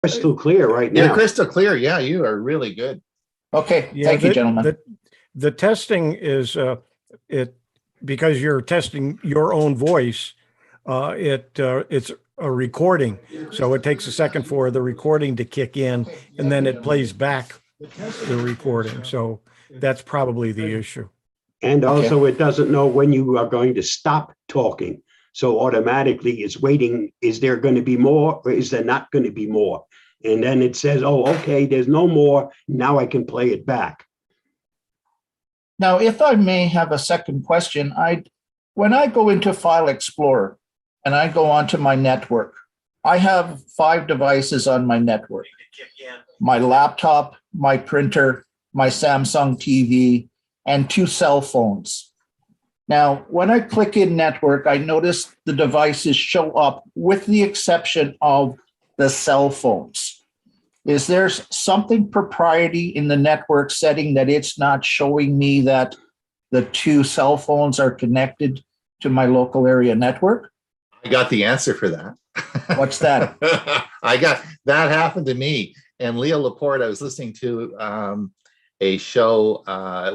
crystal clear right You're now. crystal clear. Yeah, you are really good. Okay, Yeah, thank you, gentlemen. The testing is because you're testing your own voice. It's a recording, so it takes a second for the recording to kick in, and then it plays back the recording. So that's probably the issue. And also, it doesn't know when you are going to stop talking. So automatically it's waiting. Is there going to be more or is there not going to be more? And then it says, oh, okay, there's no more. Now I can play it back. Now, if I may have a second question, when I go into File Explorer and I go onto my network, I have 5 devices on my network: my laptop, my printer, my Samsung TV, and 2 cell phones. Now, when I click in network, I notice the devices show up with the exception of the cell phones. Is there something proprietary in the network setting that it's not showing me that the 2 cell phones are connected to my local area network? I got the answer for that. What's that? That happened to me. And Leo Laporte, I was listening to a show,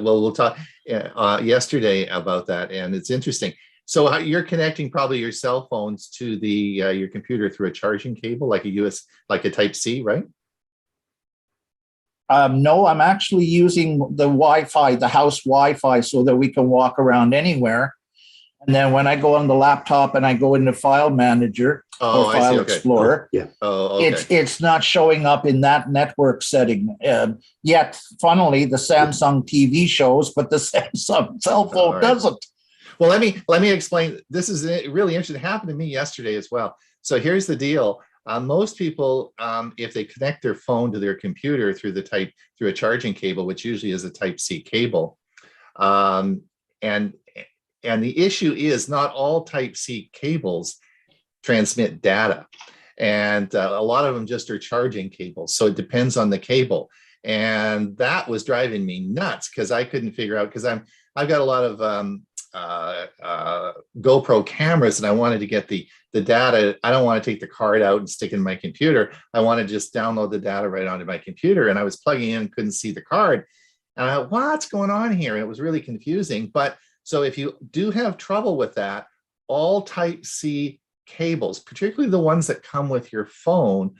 we'll talk yesterday about that, and it's interesting. So you're connecting probably your cell phones to the your computer through a charging cable, like a Type C, right? No, I'm actually using the Wi-Fi, the house Wi-Fi, so that we can walk around anywhere. And then when I go on the laptop and I go into File Manager or File Explorer, it's not showing up in that network setting. Yet, funnily, the Samsung TV shows, but the Samsung cell phone doesn't. Well, let me explain. This is really interesting. It happened to me yesterday as well. So here's the deal. Most people, if they connect their phone to their computer through a charging cable, which usually is a Type C cable, and the issue is not all Type C cables transmit data, and a lot of them just are charging cables. So it depends on the cable, and that was driving me nuts because I couldn't figure out, because I've got a lot of GoPro cameras, and I wanted to get the data. I don't want to take the card out and stick it in my computer. I want to just download the data right onto my computer, and I was plugging in and couldn't see the card. And I thought, what's going on here? And it was really confusing. But so if you do have trouble with that, all Type C cables, particularly the ones that come with your phone,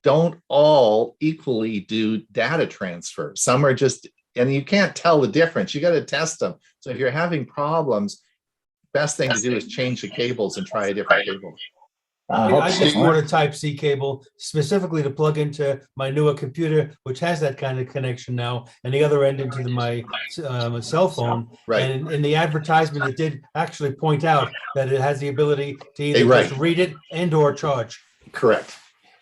don't all equally do data transfer. Some are just, and you can't tell the difference. You got to test them. So if you're having problems, best thing to do is change the cables and try a different cable. I just ordered a Type C cable specifically to plug into my newer computer, which has that kind of connection now, and the other end into my cell phone. Right. And in the advertisement, it did actually point out that it has the ability to either just read it and/or charge. Correct.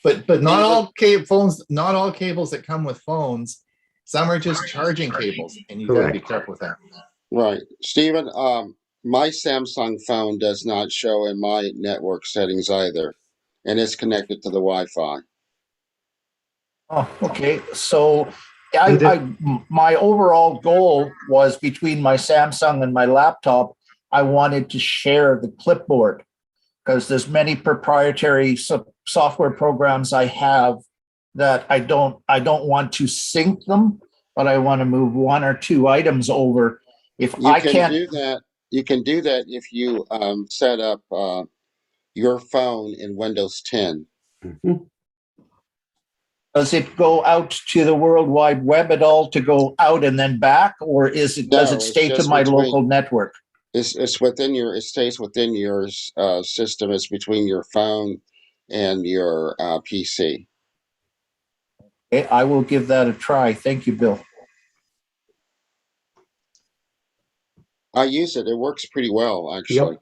But not all phones, not all cables that come with phones. Some are just charging cables, and you got to be careful with that. Right, Stephen. My Samsung phone does not show in my network settings either, and it's connected to the Wi-Fi. Oh, okay. So my overall goal was, between my Samsung and my laptop, I wanted to share the clipboard, because there's many proprietary software programs I have that I don't want to sync them, but I want to move 1 or 2 items over. If I can't do that. You can do that if you set up your phone in Windows 10. Mm-hmm. Does it go out to the World Wide Web at all to go out and then back, or does it stay to my local network? It's within your. It stays within your system. It's between your phone and your PC. Okay, I will give that a try. Thank you, Bill. I use it. It works pretty well, actually. Yep.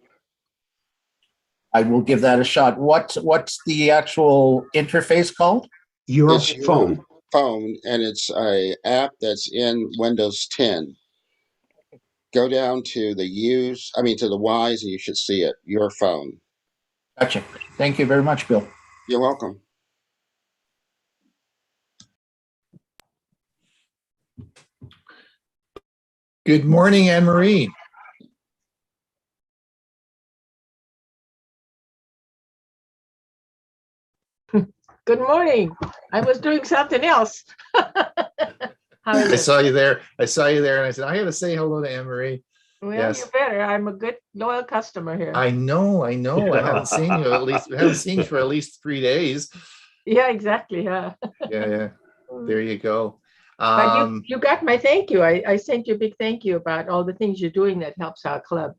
I will give that a shot. What's the actual interface called? Your phone. Phone, and it's a app that's in Windows 10. Go down to the U's, to the Y's, and you should see it. Your phone. Gotcha. Thank you very much, Bill. You're welcome. Good morning, Anne-Marie. Good morning. I was doing something else. How are I you? saw you there. I saw you there, and I said, I got to say hello to Anne Marie. Well, Yes. you better. I'm a good loyal customer here. I know. I haven't seen you at least. We haven't seen you for at least 3 days. Yeah, exactly. Yeah. There you go. But you got my thank you. I sent you a big thank you about all the things you're doing that helps our club.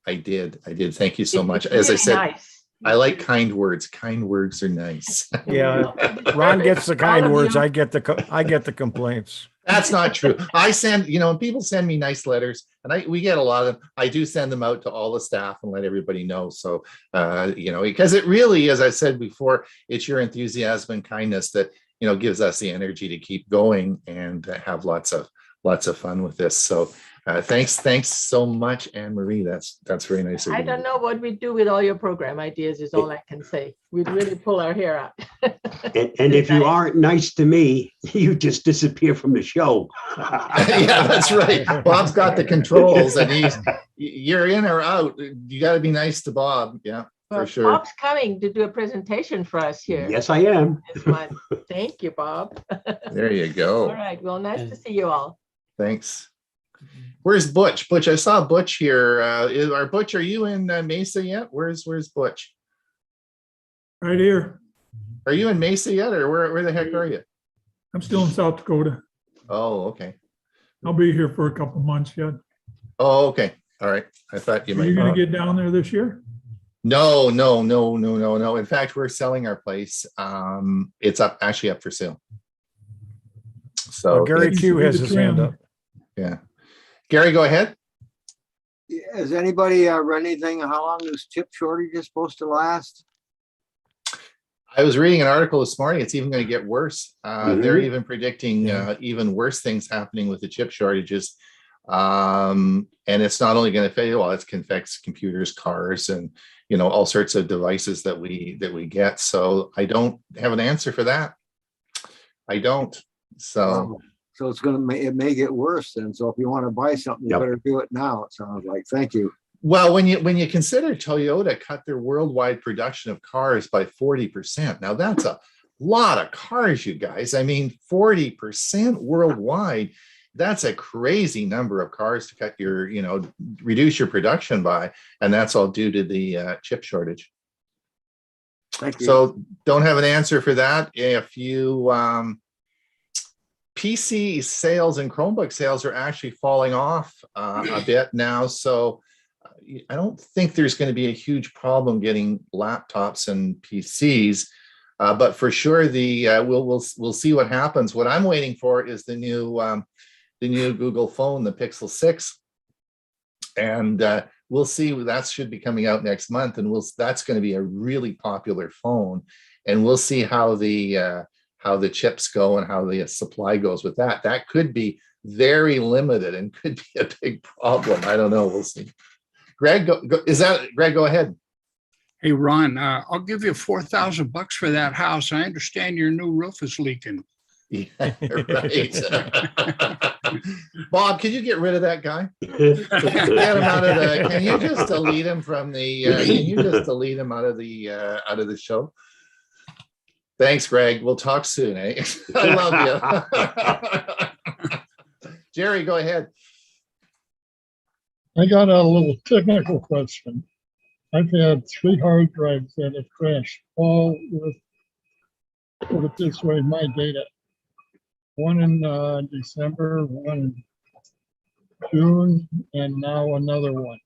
I did. Thank you so much. It's As I really said, nice. I like kind words. Kind words are nice. Yeah, Ron gets the All kind of words. you. I get the complaints. That's not true. I send, when people send me nice letters, and we get a lot of them, I do send them out to all the staff and let everybody know. So, because it really, as I said before, it's your enthusiasm and kindness that, gives us the energy to keep going and have lots of fun with this. So, thanks so much, Anne Marie. That's very nice of you. I don't know what we'd do with all your program ideas is all I can say. We'd really pull our hair out. And if you aren't nice to me, you just disappear from the show. Yeah, that's right. Bob's got the controls, and you're in or out. You got to be nice to Bob. Yeah, Well, for sure. Bob's coming to do a presentation for us here. Yes, I am. This month. Thank you, Bob. There you All go. right. Well, nice to see you all. Thanks. Where's Butch? Butch, I saw Butch here. Butch, are you in Mesa yet? Where's Butch? Right here. Are you in Mesa yet, or where the heck are you? I'm still in South Dakota. Oh, okay. I'll be here for a couple months yet. Oh, okay. All right. I thought you Are you might. gonna get down there this year? No. In fact, we're selling our place. It's actually up for sale. So Gary Q has his hand up. yeah. Gary, go ahead. Has anybody read anything on how long this chip shortage is supposed to last? I was reading an article this morning. It's even going to get worse. They're even predicting even worse things happening with the chip shortages. And it's not only going to fail, well, it can affect computers, cars, and all sorts of devices that we get. So I don't have an answer for that. I don't. So. So it may get worse then. So if you want to buy something, you better do it now. It sounds like. Thank you. Well, when you consider Toyota cut their worldwide production of cars by 40%, now that's a lot of cars, you guys. I mean, 40% worldwide. That's a crazy number of cars to cut your, reduce your production by, and that's all due to the chip shortage. Thank you. So don't have an answer for that. If you PC sales and Chromebook sales are actually falling off a bit now. So I don't think there's going to be a huge problem getting laptops and PCs, but for sure we'll see what happens. What I'm waiting for is the new Google phone, the Pixel 6, and we'll see. That should be coming out next month, and that's going to be a really popular phone, and we'll see how the chips go and how the supply goes with that. That could be very limited and could be a big problem. I don't know. We'll see. Greg, Greg, go ahead. Hey, Ron, I'll give you $4,000 for that house. I understand your new roof is leaking. Yeah, right. Bob, can you get rid of that guy? Get him out of the. Can you just delete him from the? Can you just delete him out of the show? Thanks, Greg. We'll talk soon, eh? I love you. Jerry, go ahead. I got a little technical question. I've had 3 hard drives that have crashed, all with, put it this way, my data. One in December, one in June, and now another one.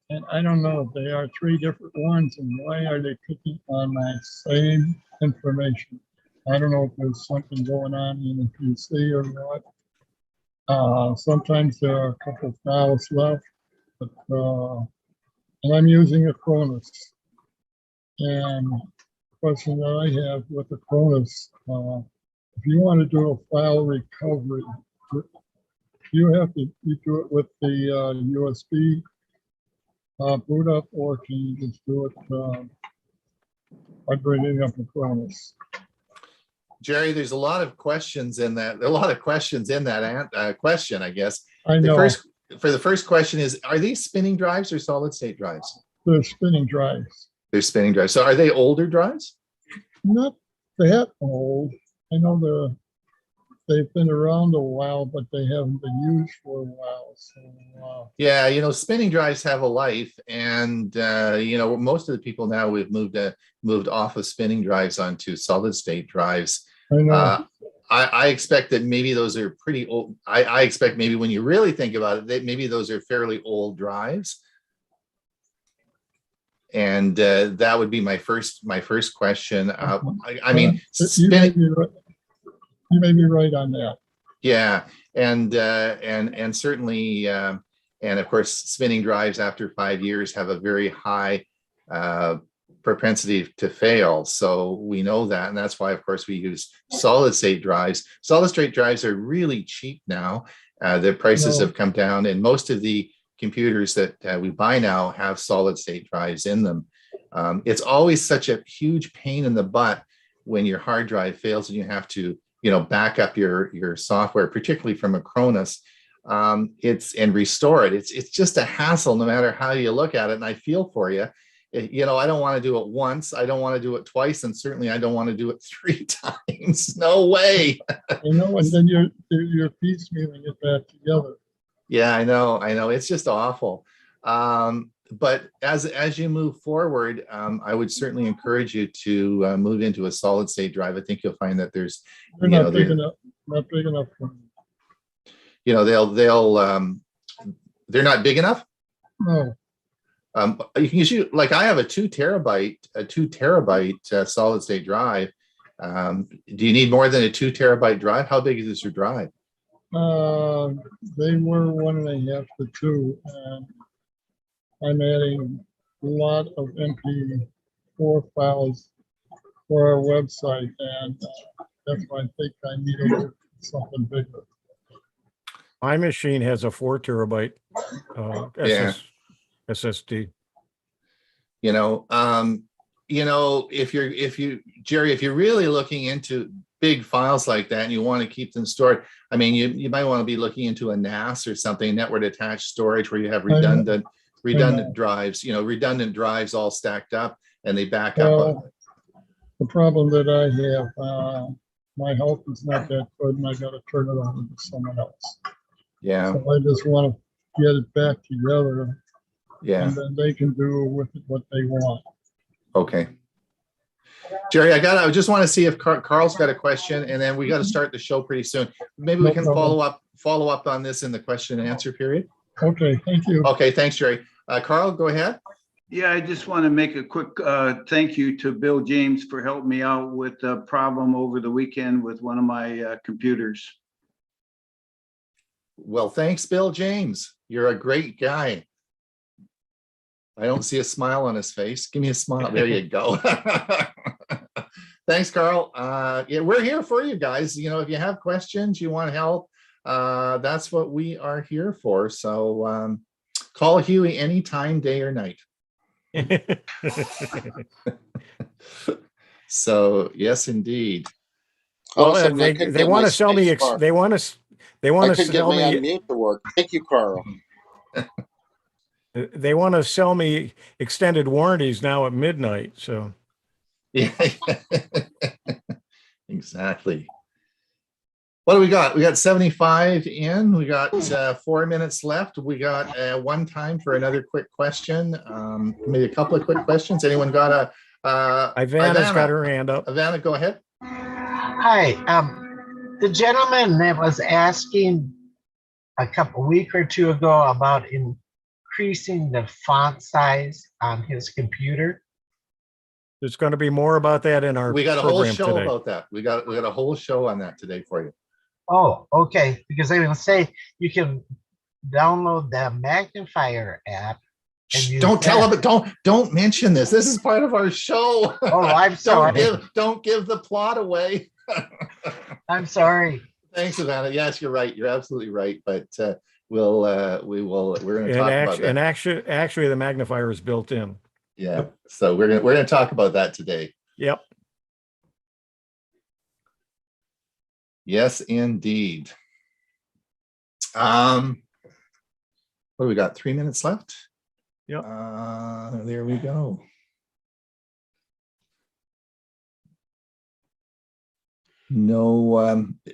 And I don't know if they are 3 different ones, and why are they picking on my same information? I don't know if there's something going on in the PC or what. Sometimes there are a couple of files left, but and I'm using a Cronus. And the question that I have with the Cronus, if you want to do a file recovery, you have to do it with the USB boot up, or can you just do it by bringing up a Cronus? Jerry, there's a lot of questions in that. A lot of questions in that question, I guess. I know. The first question is: are these spinning drives or solid state drives? They're spinning drives. They're spinning drives. So are they older drives? Not that old. I know they've been around a while, but they haven't been used for a while. So Yeah, you know, spinning drives have a life, and you know, most of the people now we've moved off of spinning drives onto solid state drives. I know. I expect that maybe those are pretty old. I expect maybe when you really think about it, that maybe those are fairly old drives. And that would be my first question. I mean, you may be right on that. yeah, and certainly, and of course, spinning drives after 5 years have a very high propensity to fail. So we know that, and that's why, of course, we use solid state drives. Solid state drives are really cheap now. The prices have come down, and most of the computers that we buy now have solid state drives in them. It's always such a huge pain in the butt when your hard drive fails and you have to, you know, back up your software, particularly from Acronis, and restore it. It's just a hassle no matter how you look at it. And I feel for you. You know, I don't want to do it once. I don't want to do it twice. And certainly I don't want to do it 3 times. No way. You know, and then you're piecemealing it back together. Yeah, I know. It's just awful. But as you move forward, I would certainly encourage you to move into a solid state drive. I think you'll find that there's, They're not big enough for me. You know, they're not big enough. No. You can use, like, I have a 2 terabyte solid state drive. Do you need more than a 2 terabyte drive? How big is your drive? They were 1.5 to 2, and I'm adding a lot of MP4 files for our website, and that's why I think I need a little something bigger. My machine has a 4 terabyte SSD. You know, Jerry, if you're really looking into big files like that and you want to keep them stored, I mean, you might want to be looking into a NAS or something, network attached storage, where you have redundant drives, you know, redundant drives all stacked up and they back up. The problem that I have, my health is not that good, and I got to turn it over to someone else. Yeah. So I just want to get it back together. Yeah. And then they can do with it what they want. Okay. Jerry, I just want to see if Carl's got a question, and then we got to start the show pretty soon. Maybe we can follow up on this in the question and answer period. Okay, thank you. Okay, thanks, Jerry. Carl, go ahead. Yeah, I just want to make a quick thank you to Bill James for helping me out with a problem over the weekend with one of my computers. Well, thanks, Bill James. You're a great guy. I don't see a smile on his face. Give me a smile. There you go. Thanks, Carl. Yeah, we're here for you guys. You know, if you have questions, you want help, that's what we are here for. So call Hewie anytime, day or night. So yes, indeed. Well, they want to sell me. They want to sell me. On mute to work. Thank you, Carl. They want to sell me extended warranties now at midnight. So yeah, exactly. What do we got? We got 75 in. We got 4 minutes left. We got one time for another quick question. Maybe a couple of quick questions. Anyone got a? Ivana's got her hand up. Ivana, go ahead. Hi. The gentleman that was asking a week or two ago about increasing the font size on his computer. There's going to be more about that in our. We got a whole show today. about that. We got a whole show on that today for you. Oh, okay. Because I will say you can download the magnifier app. And don't tell them. Don't mention this. This is part of our show. Oh, I'm sorry. Don't give the plot away. I'm sorry. Thanks, Savannah. Yes, you're right. You're absolutely right. But we're going to talk about that. And actually, the magnifier is built in. Yeah. So we're going to talk about that today. Yep. Yes, indeed. What do we got? 3 minutes left. Yep. There we go. No,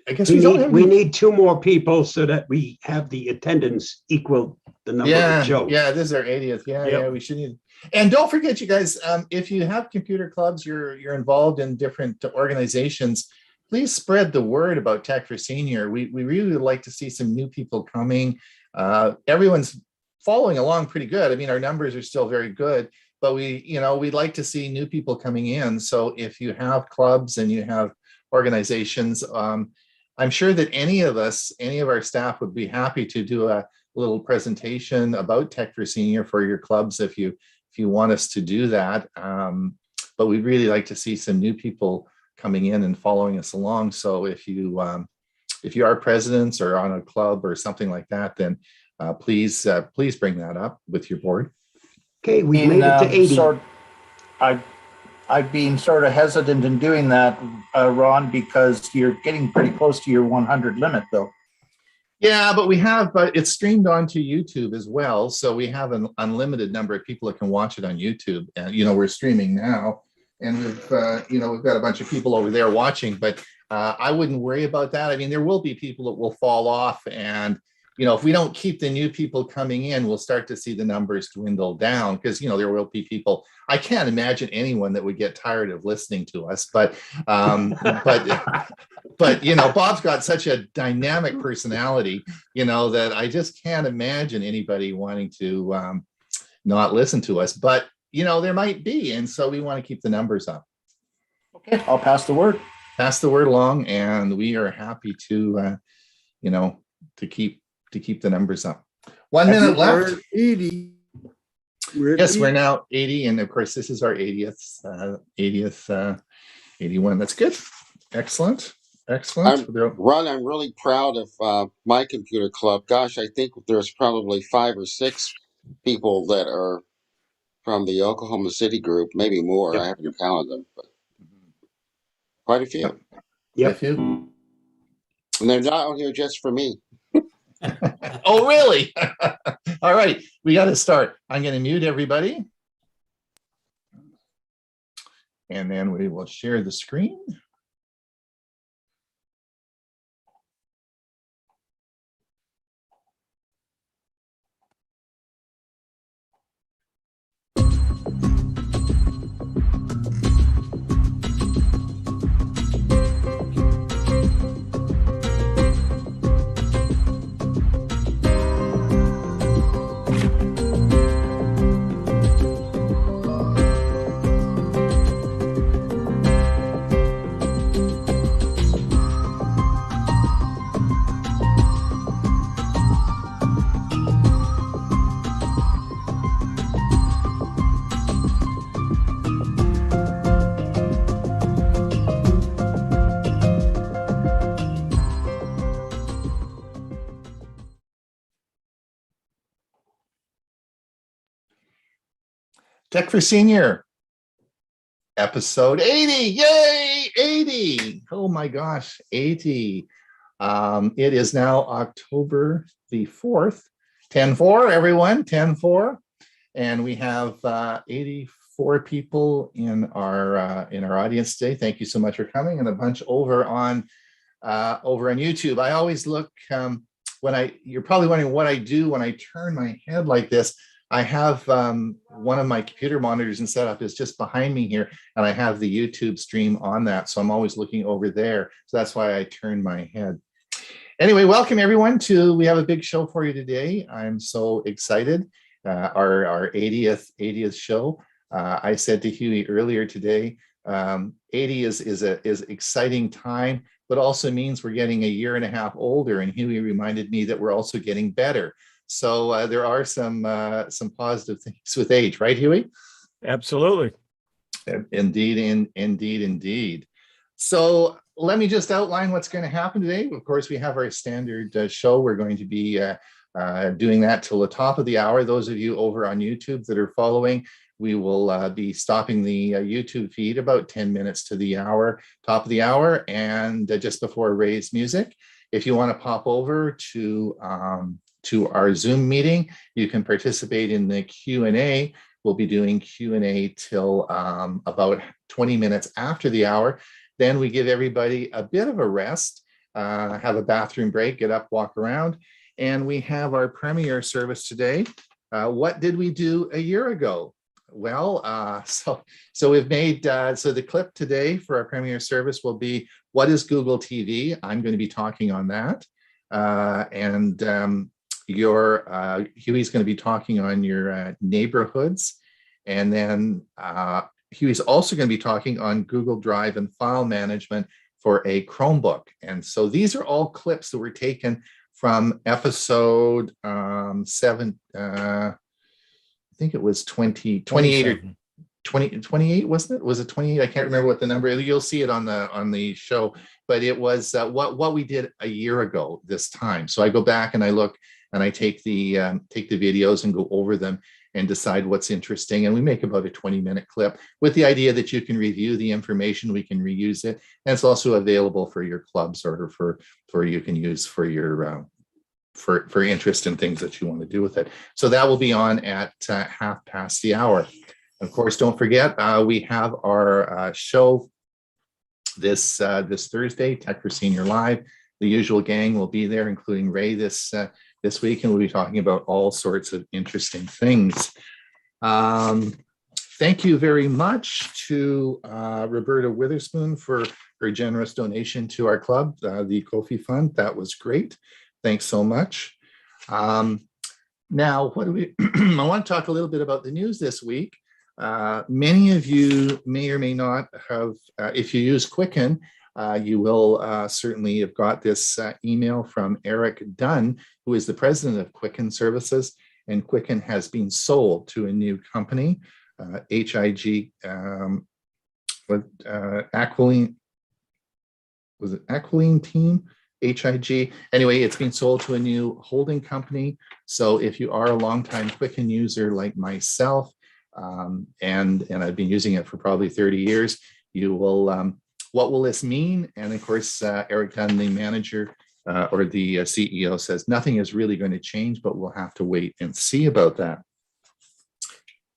I guess We we don't need, have we any. need two more people so that we have the attendance equal the number Yeah, that shows. yeah, this is our 80th. Yeah, Yep. yeah, we should need. And don't forget, you guys, if you have computer clubs, you're involved in different organizations, please spread the word about Tech for Senior. We really would like to see some new people coming. Everyone's following along pretty good. I mean, our numbers are still very good, but we'd like to see new people coming in. So if you have clubs and you have organizations, I'm sure that any of our staff would be happy to do a little presentation about Tech for Senior for your clubs if you want us to do that. But we'd really like to see some new people coming in and following us along. So if you are presidents or on a club or something like that, then please bring that up with your board. Okay, we made it to 80. I've been sort of hesitant in doing that, Ron, because you're getting pretty close to your 100 limit, though. Yeah, but it's streamed onto YouTube as well. So we have an unlimited number of people that can watch it on YouTube. And, we're streaming now, and we've got a bunch of people over there watching, but I wouldn't worry about that. I mean, there will be people that will fall off, and, if we don't keep the new people coming in, we'll start to see the numbers dwindle down because, there will be people. I can't imagine anyone that would get tired of listening to us, but Bob's got such a dynamic personality, that I just can't imagine anybody wanting to not listen to us. But, there might be. And so we want to keep the numbers up. Okay, I'll pass the word. Pass the word along. And we are happy to, to keep the numbers up. 1 minute left. We're at 80. Yes, we're now 80. And of course, this is our 80th, 81. That's good. Excellent. Ron, I'm really proud of my computer club. Gosh, I think there's probably 5 or 6 people that are from the Oklahoma City group, maybe more. Yep. I haven't counted them, but quite a few. Yep. And they're not on here just for me. Oh, really? All right, we got to start. I'm going to mute everybody. And then we will share the screen. Tech for Senior, episode 80. Yay, 80. Oh my gosh, 80. It is now October the 4th, 10-4, everyone, 10-4. And we have 84 people in our audience today. Thank you so much for coming, and a bunch over on YouTube. I always look, you're probably wondering what I do when I turn my head like this. I have one of my computer monitors and setup is just behind me here, and I have the YouTube stream on that. So I'm always looking over there. So that's why I turn my head. Anyway, welcome everyone we have a big show for you today. I'm so excited. Our 80th show. I said to Hewie earlier today, 80 is exciting time, but also means we're getting a year and a half older. And Hewie reminded me that we're also getting better. So there are some positive things with age, right, Hewie? Absolutely. Indeed. So let me just outline what's going to happen today. Of course, we have our standard show. We're going to be doing that till the top of the hour. Those of you over on YouTube that are following, we will be stopping the YouTube feed about 10 minutes to the hour, top of the hour, and just before Ray's music. If you want to pop over to our Zoom meeting, you can participate in the Q&A. We'll be doing Q&A till about 20 minutes after the hour. Then we give everybody a bit of a rest, have a bathroom break, get up, walk around. And we have our premiere service today. What did we do a year ago? Well, so we've made, so the clip today for our premiere service will be, what is Google TV? I'm going to be talking on that. Huey's going to be talking on your neighborhoods. And then Huey's also going to be talking on Google Drive and file management for a Chromebook. And so these are all clips that were taken from episode 7, I think it was 28 or 28, wasn't it? Was it 28? I can't remember what the number is. You'll see it on the show, but it was what we did a year ago this time. So I go back and I look and I take the videos and go over them and decide what's interesting. And we make about a 20-minute clip with the idea that you can review the information, we can reuse it. And it's also available for your clubs or for you can use for your for interest in things that you want to do with it. So that will be on at 1/2 the hour. Of course, don't forget, we have our show this Thursday, Tech for Senior Live. The usual gang will be there, including Ray this week, and we'll be talking about all sorts of interesting things. Thank you very much to Roberta Witherspoon for her generous donation to our club, the Kofi Fund. That was great. Thanks so much. Now, what do we? I want to talk a little bit about the news this week. Many of you may or may not have, if you use Quicken, you will certainly have got this email from Eric Dunn, who is the president of Quicken Services, and Quicken has been sold to a new company, HIG, Aquiline, was it Aquiline Team? HIG. Anyway, it's been sold to a new holding company. So if you are a longtime Quicken user like myself, and I've been using it for probably 30 years, you will, what will this mean? And of course, Eric Dunn, the manager or the CEO, says nothing is really going to change, but we'll have to wait and see about that.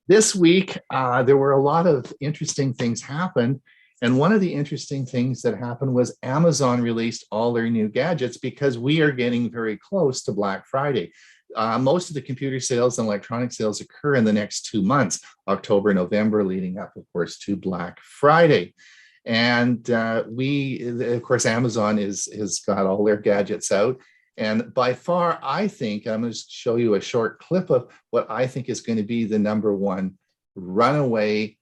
This week, there were a lot of interesting things happen. And one of the interesting things that happened was Amazon released all their new gadgets because we are getting very close to Black Friday. Most of the computer sales and electronic sales occur in the next 2 months, October, November, leading up, of course, to Black Friday. And of course, Amazon has got all their gadgets out. And by far, I think, I'm going to show you a short clip of what I think is going to be the #1 runaway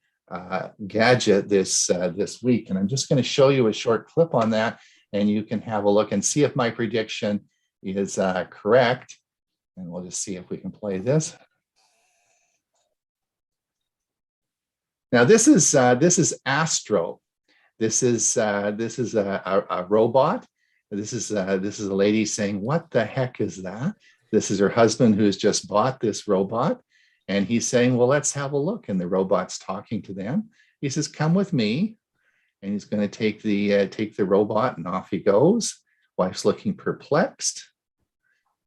gadget this week. And I'm just going to show you a short clip on that, and you can have a look and see if my prediction is correct. And we'll just see if we can play this. Now this is Astro. This is a robot. This is a lady saying, "What the heck is that?" This is her husband who's just bought this robot. And he's saying, "Well, let's have a look." And the robot's talking to them. He says, "Come with me." And he's going to take the robot, and off he goes. Wife's looking perplexed.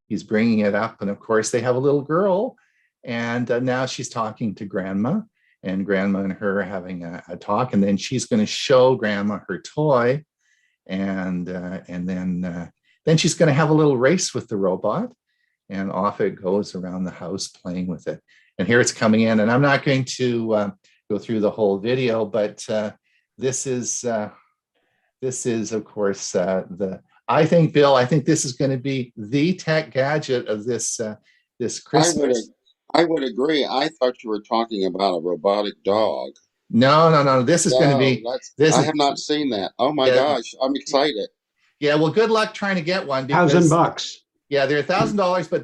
He's bringing it up. And of course, they have a little girl. And now she's talking to grandma. And grandma and her are having a talk. And then she's going to show grandma her toy. And then she's going to have a little race with the robot. And off it goes around the house playing with it. And here it's coming in, and I'm not going to go through the whole video, but this is, of course, I think, Bill, I think this is going to be the tech gadget of this Christmas. I would agree. I thought you were talking about a robotic dog. No. This is going to be. I have not seen that. Oh my gosh, I'm excited. Yeah, well, good luck trying to get one. Because, $1,000. Yeah, they're $1,000, but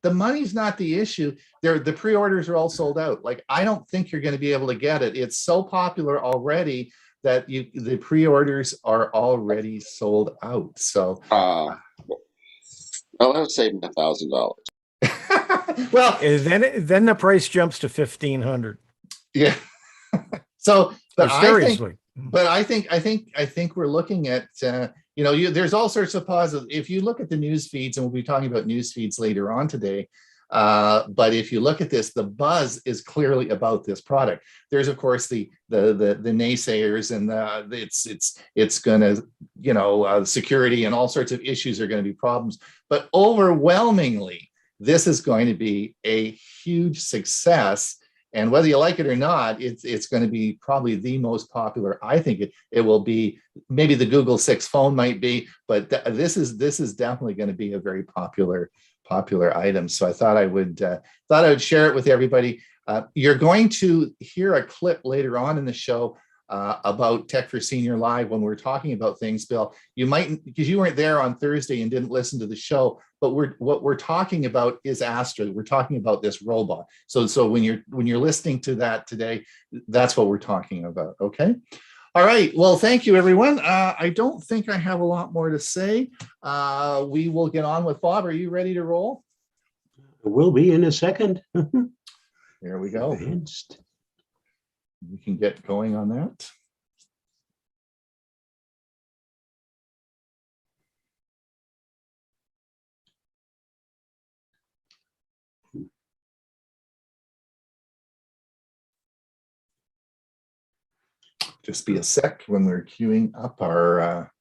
the money's not the issue. The pre-orders are all sold out. Like, I don't think you're going to be able to get it. It's so popular already that the pre-orders are already sold out. So, well, that would save me $1,000. Well, then the price jumps to $1,500. Yeah. So, but seriously, I think we're looking at. There's all sorts of positives. If you look at the news feeds, and we'll be talking about news feeds later on today, But if you look at this, the buzz is clearly about this product. There's of course the naysayers and it's going to security and all sorts of issues are going to be problems. But overwhelmingly, this is going to be a huge success. And whether you like it or not, it's going to be probably the most popular. I think it will be. Maybe the Google 6 phone might be, but this is definitely going to be a very popular item. So I thought I would share it with everybody. You're going to hear a clip later on in the show about Tech for Senior Live when we're talking about things, Bill. You might, because you weren't there on Thursday and didn't listen to the show, but what we're talking about is Astra. We're talking about this robot. So when you're listening to that today, that's what we're talking about. Okay. All right. Well, thank you, everyone. I don't think I have a lot more to say. We will get on with Bob. Are you ready to roll? We'll be in a second. There we go. Advanced. We can get going on that. Just be a sec when we're queuing up our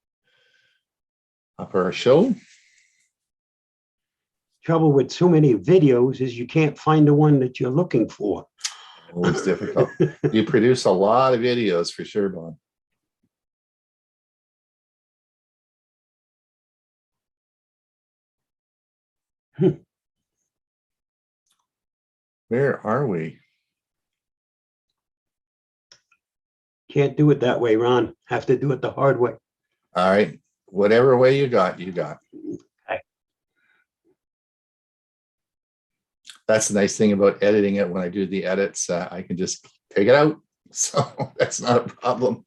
show. Trouble with so many videos is you can't find the one that you're looking for. Oh, it's difficult. You produce a lot of videos for sure, Bob. Where are we? Can't do it that way, Ron. Have to do it the hard way. All right. Whatever way you got, you got. Okay. That's the nice thing about editing it. When I do the edits, I can just take it out. So that's not a problem.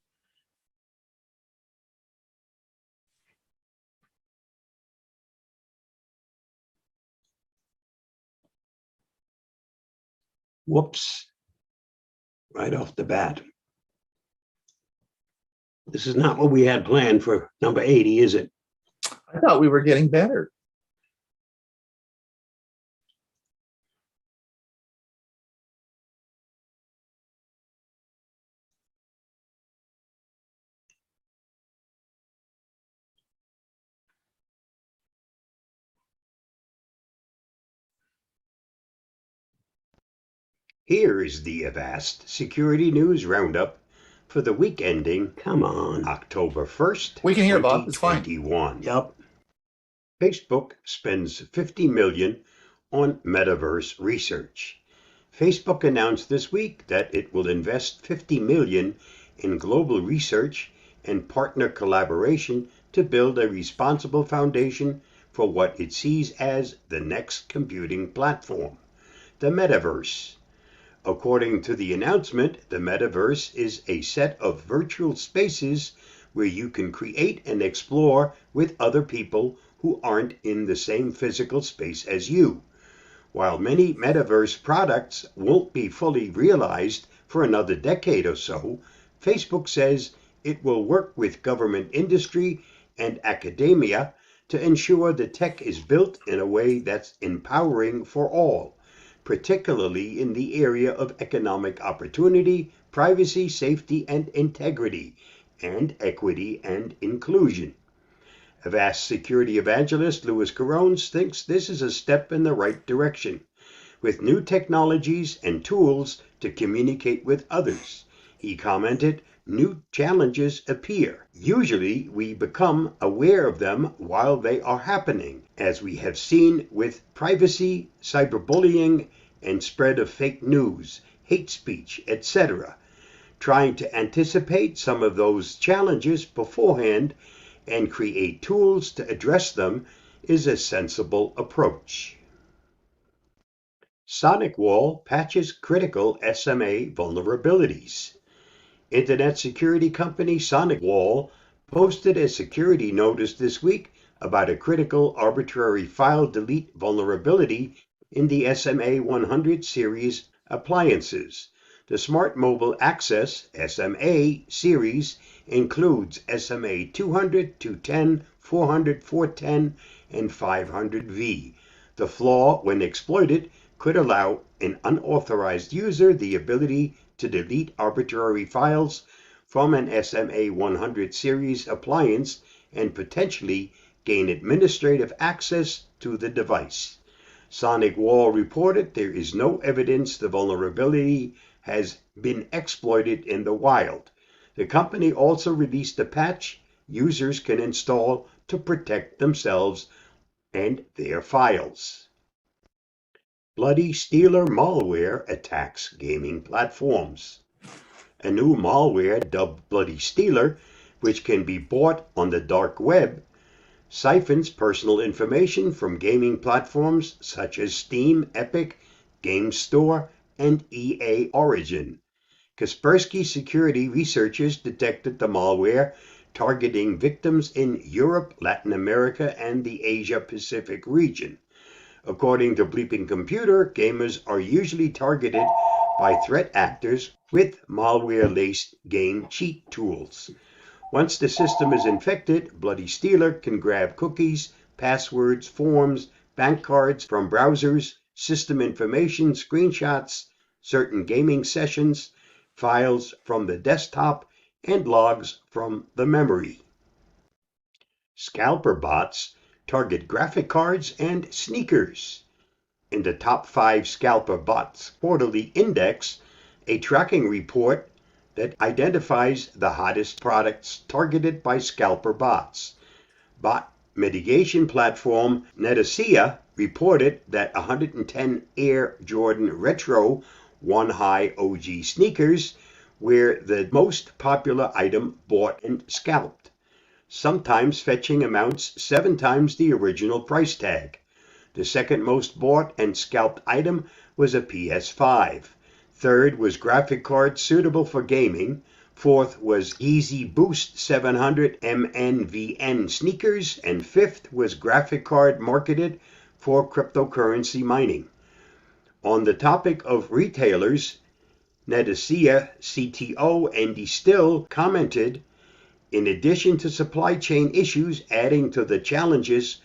Whoops. Right off the bat. This is not what we had planned for number 80, is it? I thought we were getting better. Here is the Avast Security News Roundup for the week ending, come on, October 1st. We can hear, Bob. It's fine. 2021. Yep. Facebook spends $50 million on metaverse research. Facebook announced this week that it will invest $50 million in global research and partner collaboration to build a responsible foundation for what it sees as the next computing platform, the metaverse. According to the announcement, the metaverse is a set of virtual spaces where you can create and explore with other people who aren't in the same physical space as you. While many metaverse products won't be fully realized for another decade or so, Facebook says it will work with government, industry, and academia to ensure the tech is built in a way that's empowering for all, particularly in the area of economic opportunity, privacy, safety, and integrity, and equity and inclusion. Avast security evangelist Louis Carones thinks this is a step in the right direction, with new technologies and tools to communicate with others. He commented, "New challenges appear. Usually we become aware of them while they are happening, as we have seen with privacy, cyberbullying, and spread of fake news, hate speech, etc. Trying to anticipate some of those challenges beforehand and create tools to address them is a sensible approach." SonicWall patches critical SMA vulnerabilities. Internet security company SonicWall posted a security notice this week about a critical arbitrary file delete vulnerability in the SMA 100 series appliances. The Smart Mobile Access SMA series includes SMA 200, 210, 400, 410, and 500V. The flaw, when exploited, could allow an unauthorized user the ability to delete arbitrary files from an SMA 100 series appliance and potentially gain administrative access to the device. Sonic Wall reported there is no evidence the vulnerability has been exploited in the wild. The company also released a patch users can install to protect themselves and their files. Bloody Stealer malware attacks gaming platforms. A new malware dubbed Bloody Stealer, which can be bought on the dark web, siphons personal information from gaming platforms such as Steam, Epic, Game Store, and EA Origin. Kaspersky Security researchers detected the malware targeting victims in Europe, Latin America, and the Asia-Pacific region. According to Bleeping Computer, gamers are usually targeted by threat actors with malware-laced game cheat tools. Once the system is infected, Bloody Stealer can grab cookies, passwords, forms, bank cards from browsers, system information, screenshots, certain gaming sessions, files from the desktop, and logs from the memory. Scalper bots target graphic cards and sneakers. In the top 5 scalper bots quarterly index, a tracking report that identifies the hottest products targeted by scalper bots. Bot mitigation platform Netacea reported that 110 Air Jordan Retro One High OG sneakers were the most popular item bought and scalped, sometimes fetching amounts 7 times the original price tag. The second most bought and scalped item was a PS5. Third was graphic cards suitable for gaming. Fourth was Yeezy Boost 700 MNVN sneakers. And fifth was graphic card marketed for cryptocurrency mining. On the topic of retailers, Netacea CTO Andy Still commented, in addition to supply chain issues adding to the challenges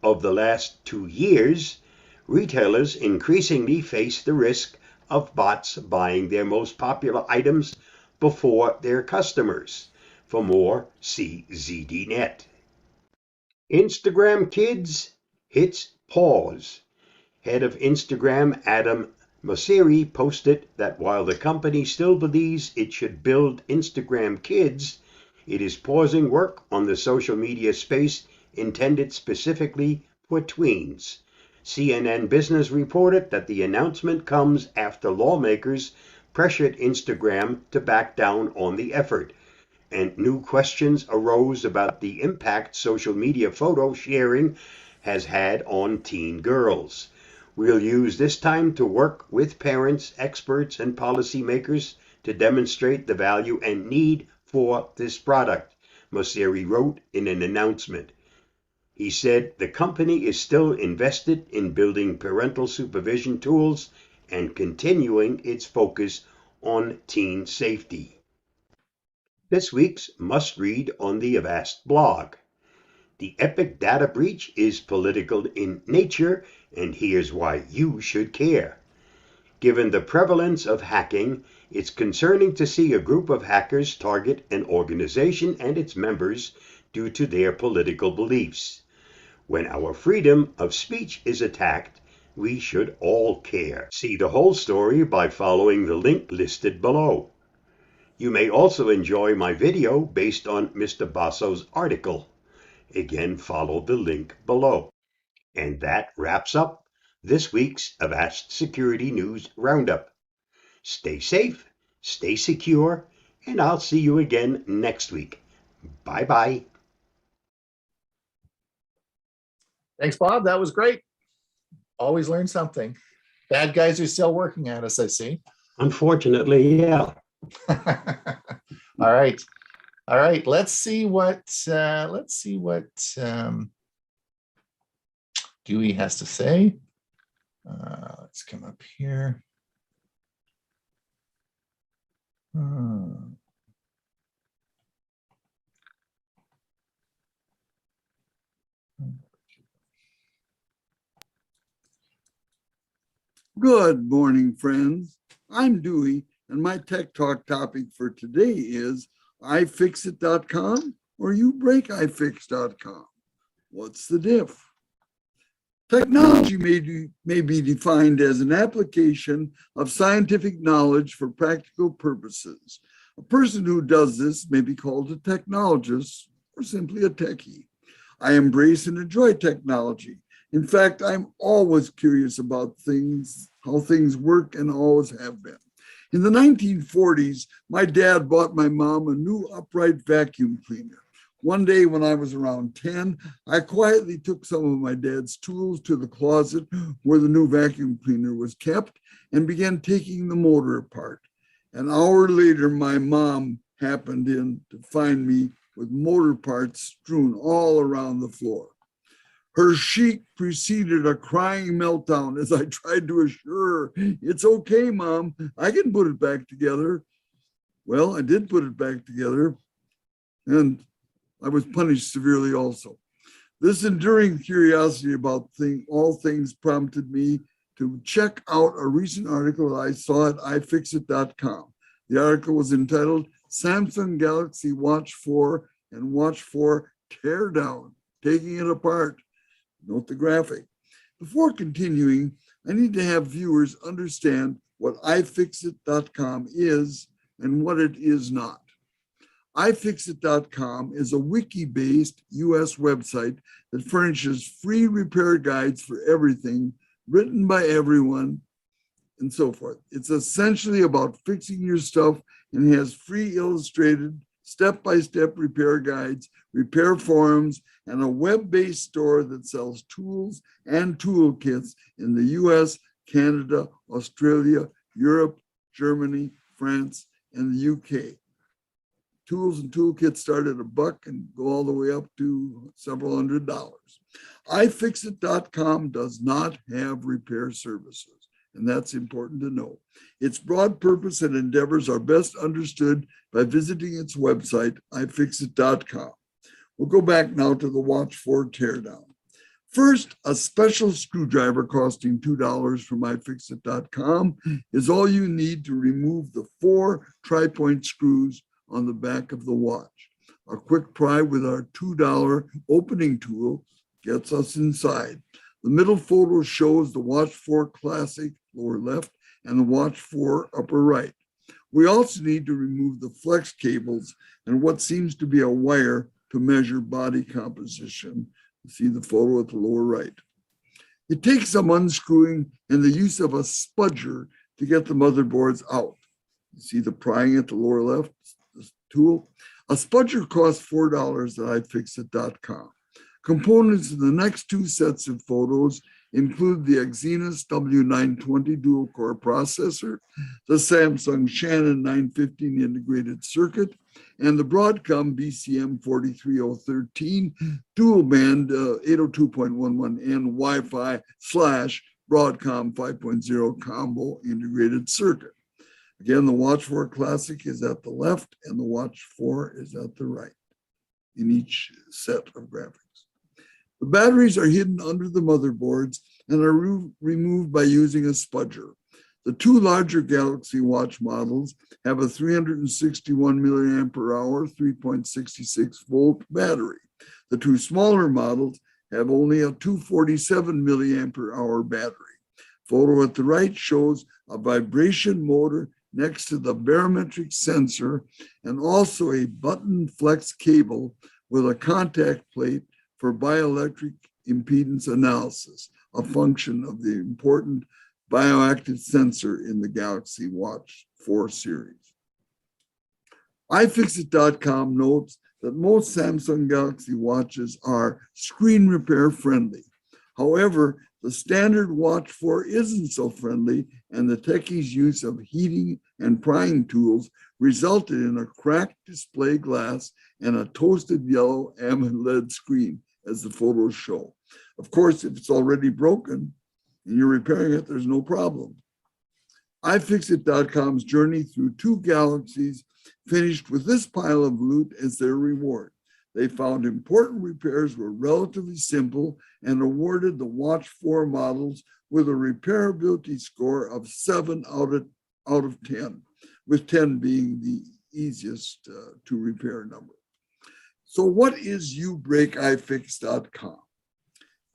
of the last 2 years, retailers increasingly face the risk of bots buying their most popular items before their customers. For more, see ZDNet. Instagram Kids hits pause. Head of Instagram Adam Mosseri posted that while the company still believes it should build Instagram Kids, it is pausing work on the social media space intended specifically for tweens. CNN Business reported that the announcement comes after lawmakers pressured Instagram to back down on the effort, and new questions arose about the impact social media photo sharing has had on teen girls. We'll use this time to work with parents, experts, and policymakers to demonstrate the value and need for this product, Mosseri wrote in an announcement. He said the company is still invested in building parental supervision tools and continuing its focus on teen safety. This week's must-read on the Avast blog. The Epic data breach is political in nature, and here's why you should care. Given the prevalence of hacking, it's concerning to see a group of hackers target an organization and its members due to their political beliefs. When our freedom of speech is attacked, we should all care. See the whole story by following the link listed below. You may also enjoy my video based on Mr. Basso's article. Again, follow the link below. And that wraps up this week's Avast Security News Roundup. Stay safe, stay secure, and I'll see you again next week. Bye-bye. Thanks, Bob. That was great. Always learn something. Bad guys are still working at us, I see. Unfortunately, yeah. All right. All right. Let's see what Dewey has to say. Let's come up here. Good morning, friends. I'm Dewey, and my Tech Talk topic for today is iFixit.com or YouBreakIFix.com. What's the diff? Technology may be defined as an application of scientific knowledge for practical purposes. A person who does this may be called a technologist or simply a techie. I embrace and enjoy technology. In fact, I'm always curious about things, how things work, and always have been. In the 1940s, my dad bought my mom a new upright vacuum cleaner. One day when I was around 10, I quietly took some of my dad's tools to the closet where the new vacuum cleaner was kept and began taking the motor apart. An hour later, my mom happened in to find me with motor parts strewn all around the floor. Her shriek preceded a crying meltdown as I tried to assure her, "It's okay, Mom, I can put it back together." Well, I did put it back together, and I was punished severely also. This enduring curiosity about all things prompted me to check out a recent article I saw at iFixit.com. The article was entitled Samsung Galaxy Watch 4 and Watch 4 Tear Down, Taking It Apart. Note the graphic. Before continuing, I need to have viewers understand what iFixit.com is and what it is not. iFixit.com is a wiki-based US website that furnishes free repair guides for everything, written by everyone, and so forth. It's essentially about fixing your stuff and has free illustrated step-by-step repair guides, repair forums, and a web-based store that sells tools and toolkits in the US, Canada, Australia, Europe, Germany, France, and the UK. Tools and toolkits start at $1 and go all the way up to several $100s. iFixit.com does not have repair services, and that's important to know. Its broad purpose and endeavors are best understood by visiting its website, iFixit.com. We'll go back now to the Watch 4 teardown. First, a special screwdriver costing $2 from iFixit.com is all you need to remove the 4 tri-point screws on the back of the watch. A quick pry with our $2 opening tool gets us inside. The middle photo shows the Watch 4 Classic, lower left, and the Watch 4 upper right. We also need to remove the flex cables and what seems to be a wire to measure body composition. You see the photo at the lower right. It takes some unscrewing and the use of a spudger to get the motherboards out. You see the prying at the lower left tool. A spudger costs $4 at iFixit.com. Components in the next 2 sets of photos include the Exynos W920 dual-core processor, the Samsung Shannon 915 integrated circuit, and the Broadcom BCM 43013 dual-band 802.11n Wi-Fi / Broadcom 5.0 combo integrated circuit. Again, the Watch 4 Classic is at the left and the Watch 4 is at the right in each set of graphics. The batteries are hidden under the motherboards and are removed by using a spudger. The 2 larger Galaxy Watch models have a 361 milliampere hour, 3.66 volt battery. The 2 smaller models have only a 247 milliampere hour battery. Photo at the right shows a vibration motor next to the barometric sensor and also a button flex cable with a contact plate for bioelectric impedance analysis, a function of the important bioactive sensor in the Galaxy Watch 4 series. iFixit.com notes that most Samsung Galaxy watches are screen repair friendly. However, the standard Watch 4 isn't so friendly, and the techies' use of heating and prying tools resulted in a cracked display glass and a toasted yellow AMOLED screen, as the photos show. Of course, if it's already broken and you're repairing it, there's no problem. iFixit.com's journey through 2 galaxies finished with this pile of loot as their reward. They found important repairs were relatively simple and awarded the Watch 4 models with a repairability score of 7 out of 10, with 10 being the easiest to repair number. So what is ubreakifix.com?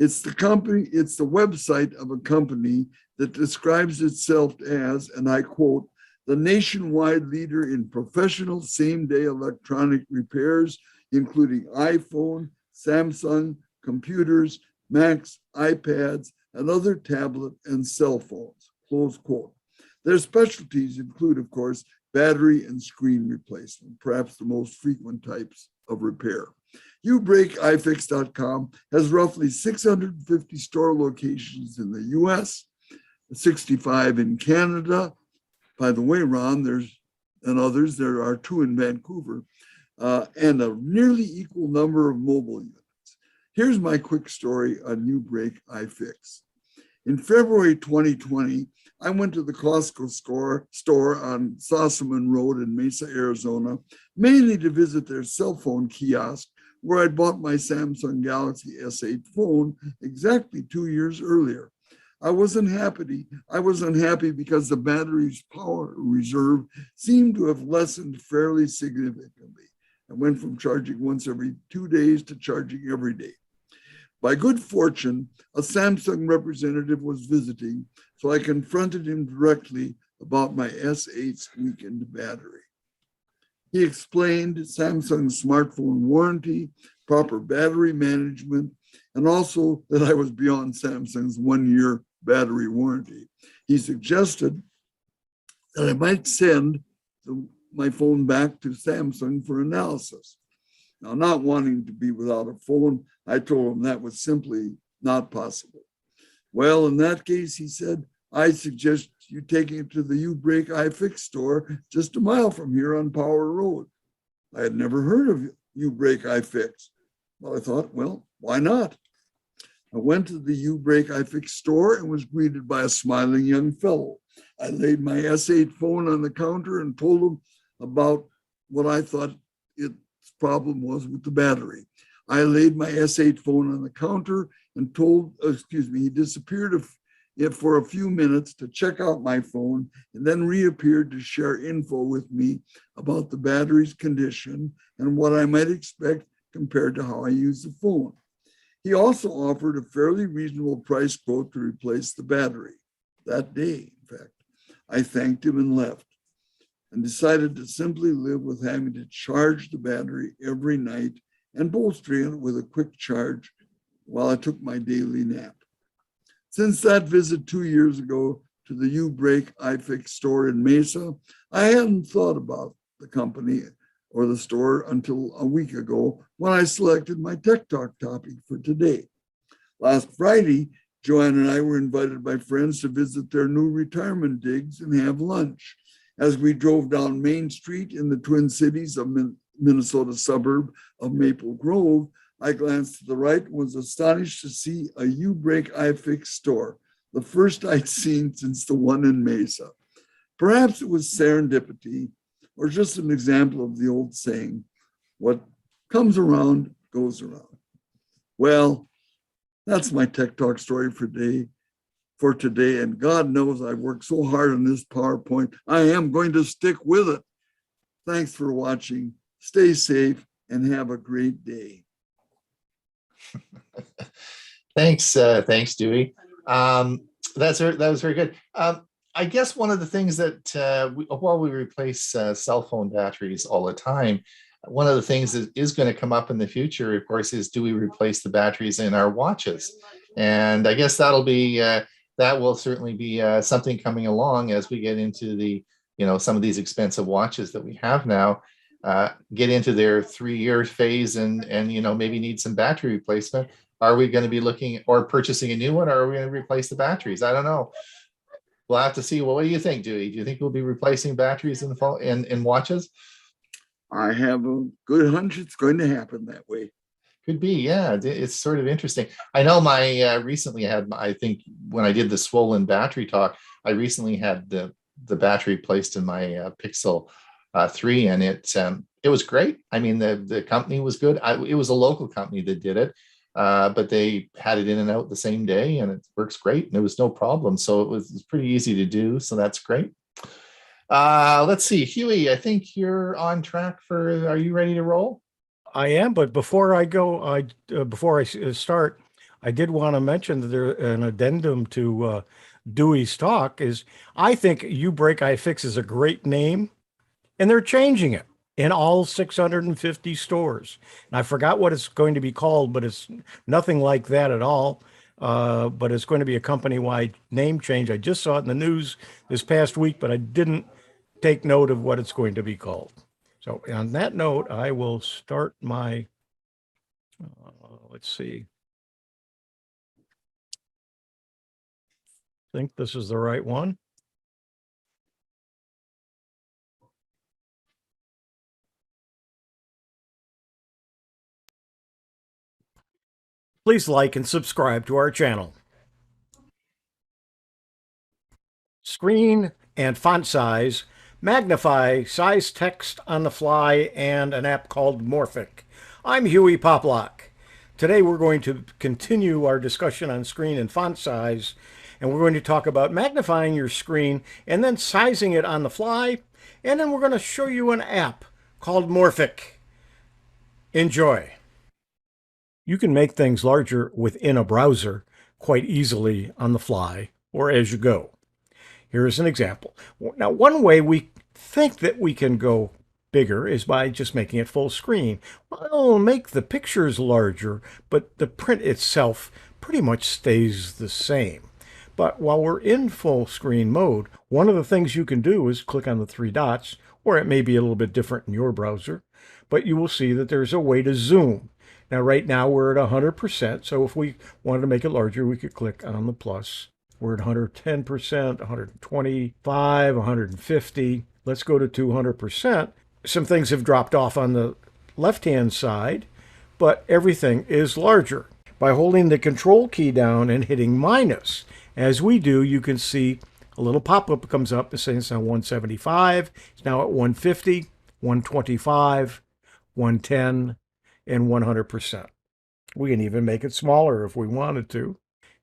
It's the website of a company that describes itself as, and I quote, the nationwide leader in professional same-day electronic repairs, including iPhone, Samsung, computers, Macs, iPads, and other tablet and cell phones, close quote. Their specialties include, of course, battery and screen replacement, perhaps the most frequent types of repair. ubreakifix.com has roughly 650 store locations in the US, 65 in Canada. By the way, Ron, there are 2 in Vancouver, and a nearly equal number of mobile units. Here's my quick story on U-Break iFix. In February 2020, I went to the Costco store on Sossaman Road in Mesa, Arizona, mainly to visit their cell phone kiosk where I'd bought my Samsung Galaxy S8 phone exactly 2 years earlier. I was unhappy because the battery's power reserve seemed to have lessened fairly significantly. I went from charging once every 2 days to charging every day. By good fortune, a Samsung representative was visiting, so I confronted him directly about my S8's weakened battery. He explained Samsung's smartphone warranty, proper battery management, and also that I was beyond Samsung's 1-year battery warranty. He suggested that I might send my phone back to Samsung for analysis. Now, not wanting to be without a phone, I told him that was simply not possible. Well, in that case, he said, I suggest you taking it to the U-Break iFix store just a mile from here on Power Road. I had never heard of U-Break iFix. Well, I thought, well, why not? I went to the U-Break iFix store and was greeted by a smiling young fellow. I laid my S8 phone on the counter and told him about what I thought its problem was with the battery. I laid my S8 phone on the counter and he disappeared for a few minutes to check out my phone and then reappeared to share info with me about the battery's condition and what I might expect compared to how I use the phone. He also offered a fairly reasonable price quote to replace the battery. That day, in fact, I thanked him and left and decided to simply live with having to charge the battery every night and bolstering it with a quick charge while I took my daily nap. Since that visit 2 years ago to the U-Break iFix store in Mesa, I hadn't thought about the company or the store until a week ago when I selected my Tech Talk topic for today. Last Friday, Joanne and I were invited by friends to visit their new retirement digs and have lunch. As we drove down Main Street in the Twin Cities of Minnesota suburb of Maple Grove, I glanced to the right and was astonished to see a U-Break iFix store, the first I'd seen since the one in Mesa. Perhaps it was serendipity or just an example of the old saying, what comes around goes around. Well, that's my Tech Talk story for today. And God knows I've worked so hard on this PowerPoint. I am going to stick with it. Thanks for watching. Stay safe and have a great day. Thanks, Dewey. That was very good. I guess one of the things that while we replace cell phone batteries all the time, one of the things that is going to come up in the future, of course, is do we replace the batteries in our watches? And I guess that will certainly be something coming along as we get into the, some of these expensive watches that we have now, get into their 3-year phase and maybe need some battery replacement. Are we going to be looking or purchasing a new one, or are we going to replace the batteries? I don't know. We'll have to see. Well, what do you think, Dewey? Do you think we'll be replacing batteries in the fall in watches? I have a good hunch it's going to happen that way. Could be, yeah. It's sort of interesting. I know recently had, I think when I did the swollen battery talk, I recently had the battery placed in my Pixel 3, and it was great. I mean, the company was good. It was a local company that did it, but they had it in and out the same day, and it works great. And there was no problem, so it was pretty easy to do. So that's great. Let's see, Hewie, I think you're on track for. Are you ready to roll? I am, but before I go, before I start, I did want to mention that there an addendum to Dewey's talk is I think You Break, I Fix is a great name, and they're changing it in all 650 stores. And I forgot what it's going to be called, but it's nothing like that at all. But it's going to be a company-wide name change. I just saw it in the news this past week, but I didn't take note of what it's going to be called. So on that note, I will start my, let's see. I think this is the right one. Please like and subscribe to our channel. Screen and font size, magnify, size text on the fly, and an app called Morphic. I'm Hewie Poplock. Today we're going to continue our discussion on screen and font size, and we're going to talk about magnifying your screen and then sizing it on the fly, and then we're going to show you an app called Morphic. Enjoy. You can make things larger within a browser quite easily on the fly or as you go. Here's an example. Now, one way we think that we can go bigger is by just making it full screen. Well, it'll make the pictures larger, but the print itself pretty much stays the same. But while we're in full screen mode, one of the things you can do is click on the three dots, or it may be a little bit different in your browser, but you will see that there's a way to zoom. Now, right now we're at 100%, so if we wanted to make it larger, we could click on the plus. We're at 110%, 125, 150. Let's go to 200%. Some things have dropped off on the left-hand side, but everything is larger. By holding the control key down and hitting minus, as we do, you can see a little pop-up comes up saying it's now 175. It's now at 150, 125, 110, and 100%. We can even make it smaller if we wanted to.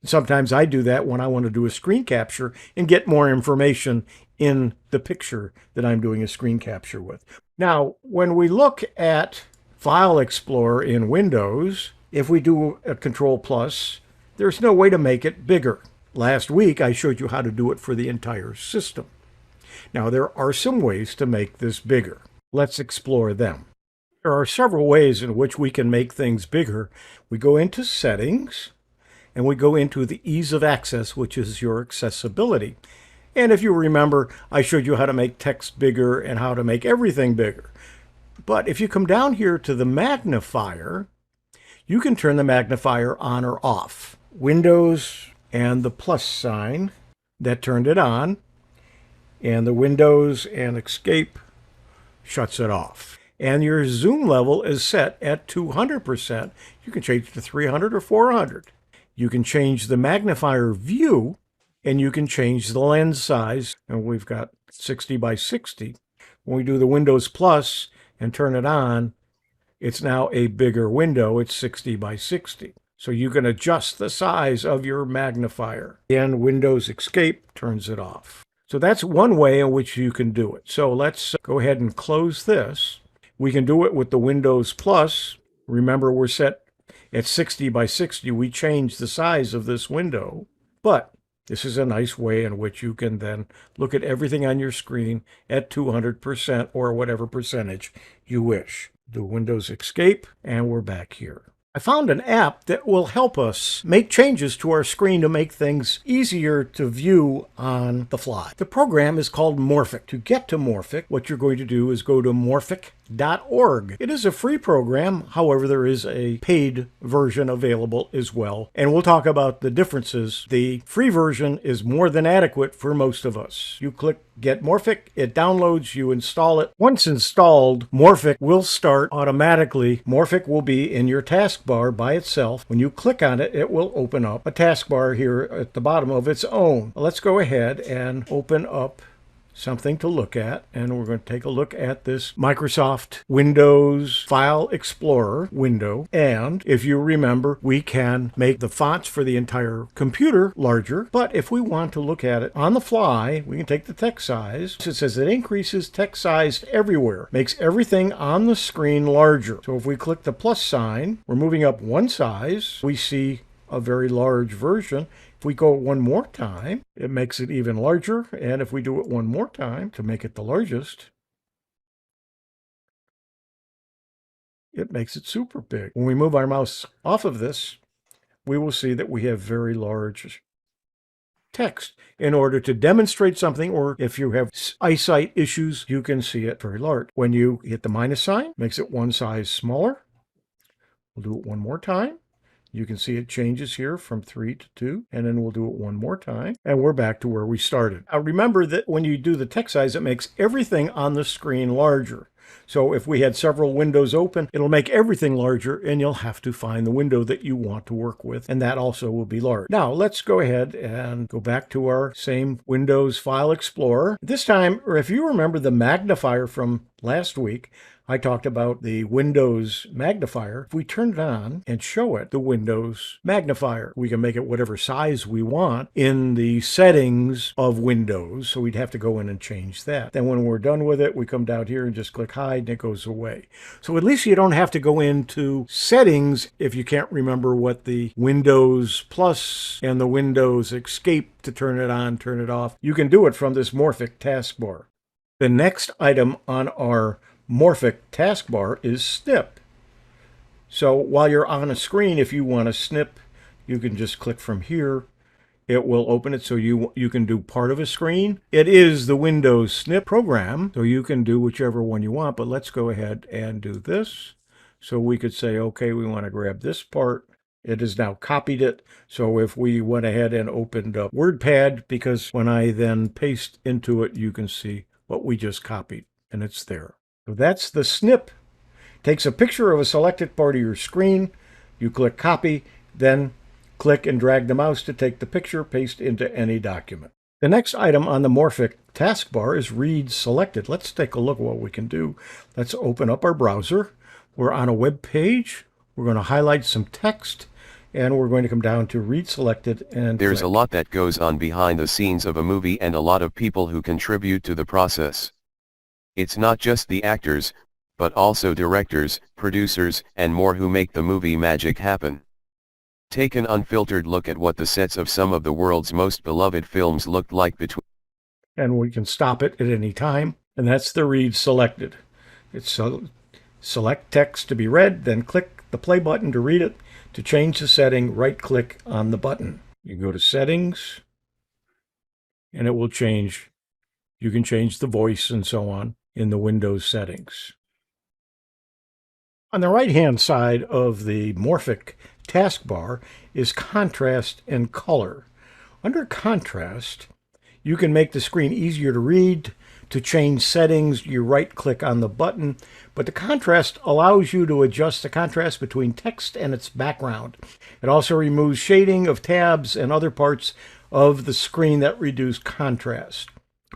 Sometimes I do that when I want to do a screen capture and get more information in the picture that I'm doing a screen capture with. Now, when we look at File Explorer in Windows, if we do a Control Plus, there's no way to make it bigger. Last week, I showed you how to do it for the entire system. Now, there are some ways to make this bigger. Let's explore them. There are several ways in which we can make things bigger. We go into Settings, and we go into the ease of access, which is your accessibility. And if you remember, I showed you how to make text bigger and how to make everything bigger. But if you come down here to the magnifier, you can turn the magnifier on or off. Windows and the plus sign, that turned it on, and the Windows and Escape shuts it off. And your zoom level is set at 200%. You can change it to 300 or 400. You can change the magnifier view, and you can change the lens size. And we've got 60 by 60. When we do the Windows Plus and turn it on, it's now a bigger window. It's 60 by 60. So you can adjust the size of your magnifier. And Windows Escape turns it off. So that's one way in which you can do it. So let's go ahead and close this. We can do it with the Windows Plus. Remember, we're set at 60 by 60. We change the size of this window. But this is a nice way in which you can then look at everything on your screen at 200% or whatever percentage you wish. Do Windows Escape, and we're back here. I found an app that will help us make changes to our screen to make things easier to view on the fly. The program is called Morphic. To get to Morphic, what you're going to do is go to morphic.org. It is a free program, however, there is a paid version available as well, and we'll talk about the differences. The free version is more than adequate for most of us. You click Get Morphic, it downloads, you install it. Once installed, Morphic will start automatically. Morphic will be in your taskbar by itself. When you click on it, it will open up a taskbar here at the bottom of its own. Let's go ahead and open up something to look at, and we're going to take a look at this Microsoft Windows File Explorer window. And if you remember, we can make the fonts for the entire computer larger, but if we want to look at it on the fly, we can take the text size. It says it increases text size everywhere, makes everything on the screen larger. So if we click the plus sign, we're moving up one size. We see a very large version. If we go one more time, it makes it even larger. And if we do it one more time to make it the largest, it makes it super big. When we move our mouse off of this, we will see that we have very large text. In order to demonstrate something, or if you have eyesight issues, you can see it very large. When you hit the minus sign, makes it one size smaller. We'll do it one more time. You can see it changes here from 3 to 2, and then we'll do it one more time, and we're back to where we started. Now remember that when you do the text size, it makes everything on the screen larger. So if we had several windows open, it'll make everything larger, and you'll have to find the window that you want to work with, and that also will be large. Now let's go ahead and go back to our same Windows File Explorer. This time, or if you remember the magnifier from last week, I talked about the Windows magnifier. If we turn it on and show it the Windows magnifier, we can make it whatever size we want in the settings of Windows. So we'd have to go in and change that. Then when we're done with it, we come down here and just click hide and it goes away. So at least you don't have to go into settings if you can't remember what the Windows Plus and the Windows Escape to turn it on, turn it off. You can do it from this Morphic taskbar. The next item on our Morphic taskbar is snip. So while you're on a screen, if you want to snip, you can just click from here. It will open it so you can do part of a screen. It is the Windows snip program, so you can do whichever one you want, but let's go ahead and do this. So we could say, okay, we want to grab this part. It has now copied it. So if we went ahead and opened up WordPad, because when I then paste into it, you can see what we just copied, and it's there. So that's the snip. Takes a picture of a selected part of your screen. You click copy, then click and drag the mouse to take the picture, paste into any document. The next item on the Morphic taskbar is read selected. Let's take a look at what we can do. Let's open up our browser. We're on a web page. We're going to highlight some text, and we're going to come down to read selected. And there's click. A lot that goes on behind the scenes of a movie and a lot of people who contribute to the process. It's not just the actors, but also directors, producers, and more who make the movie magic happen. Take an unfiltered look at what the sets of some of the world's most beloved films looked like between. And we can stop it at any time, and that's the read selected. It's select text to be read, then click the play button to read it. To change the setting, right-click on the button. You go to settings, and it will change. You can change the voice and so on in the Windows settings. On the right-hand side of the Morphic taskbar is contrast and color. Under contrast, you can make the screen easier to read. To change settings, you right-click on the button, but the contrast allows you to adjust the contrast between text and its background. It also removes shading of tabs and other parts of the screen that reduce contrast.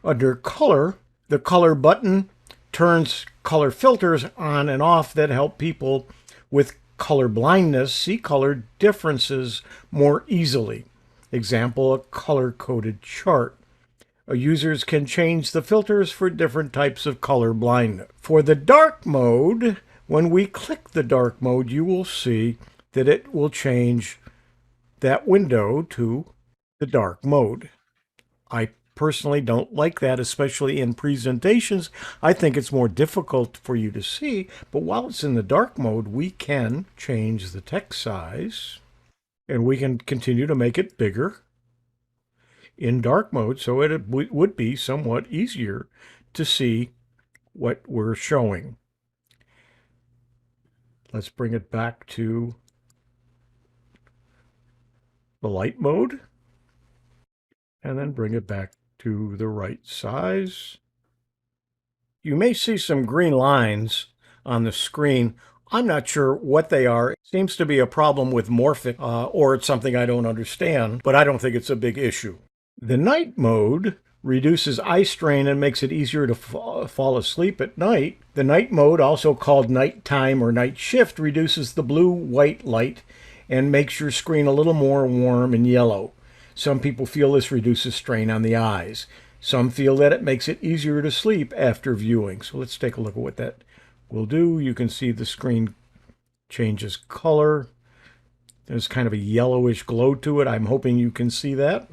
Under color, the color button turns color filters on and off that help people with color blindness see color differences more easily. Example, a color-coded chart. Users can change the filters for different types of color blindness. For the dark mode, when we click the dark mode, you will see that it will change that window to the dark mode. I personally don't like that, especially in presentations. I think it's more difficult for you to see, but while it's in the dark mode, we can change the text size, and we can continue to make it bigger in dark mode, so it would be somewhat easier to see what we're showing. Let's bring it back to the light mode, and then bring it back to the right size. You may see some green lines on the screen. I'm not sure what they are. It seems to be a problem with Morphic, or it's something I don't understand, but I don't think it's a big issue. The night mode reduces eye strain and makes it easier to fall asleep at night. The night mode, also called nighttime or night shift, reduces the blue-white light and makes your screen a little more warm and yellow. Some people feel this reduces strain on the eyes. Some feel that it makes it easier to sleep after viewing. So let's take a look at what that will do. You can see the screen changes color. There's kind of a yellowish glow to it. I'm hoping you can see that.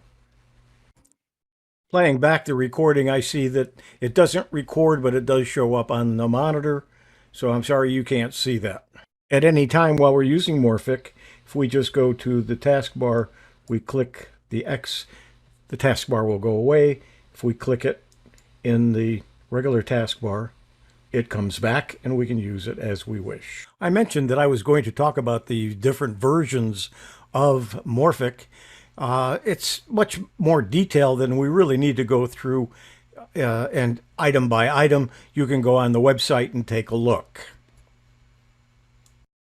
Playing back the recording, I see that it doesn't record, but it does show up on the monitor. So I'm sorry you can't see that. At any time while we're using Morphic, if we just go to the taskbar, we click the X, the taskbar will go away. If we click it in the regular taskbar, it comes back and we can use it as we wish. I mentioned that I was going to talk about the different versions of Morphic. It's much more detailed than we really need to go through, and item by item, you can go on the website and take a look.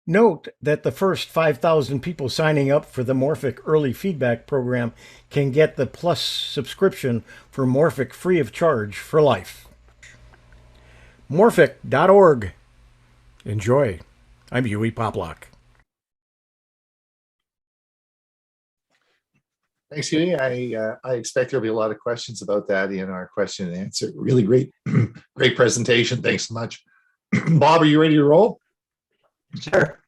Note that the first 5,000 people signing up for the Morphic Early Feedback Program can get the Plus subscription for Morphic free of charge for life. Morphic.org. Enjoy. I'm Hewie Poplock. Thanks, Hewie. I expect there'll be a lot of questions about that in our question and answer. Really great, great presentation. Thanks so much. Bob, are you ready to roll? Sure.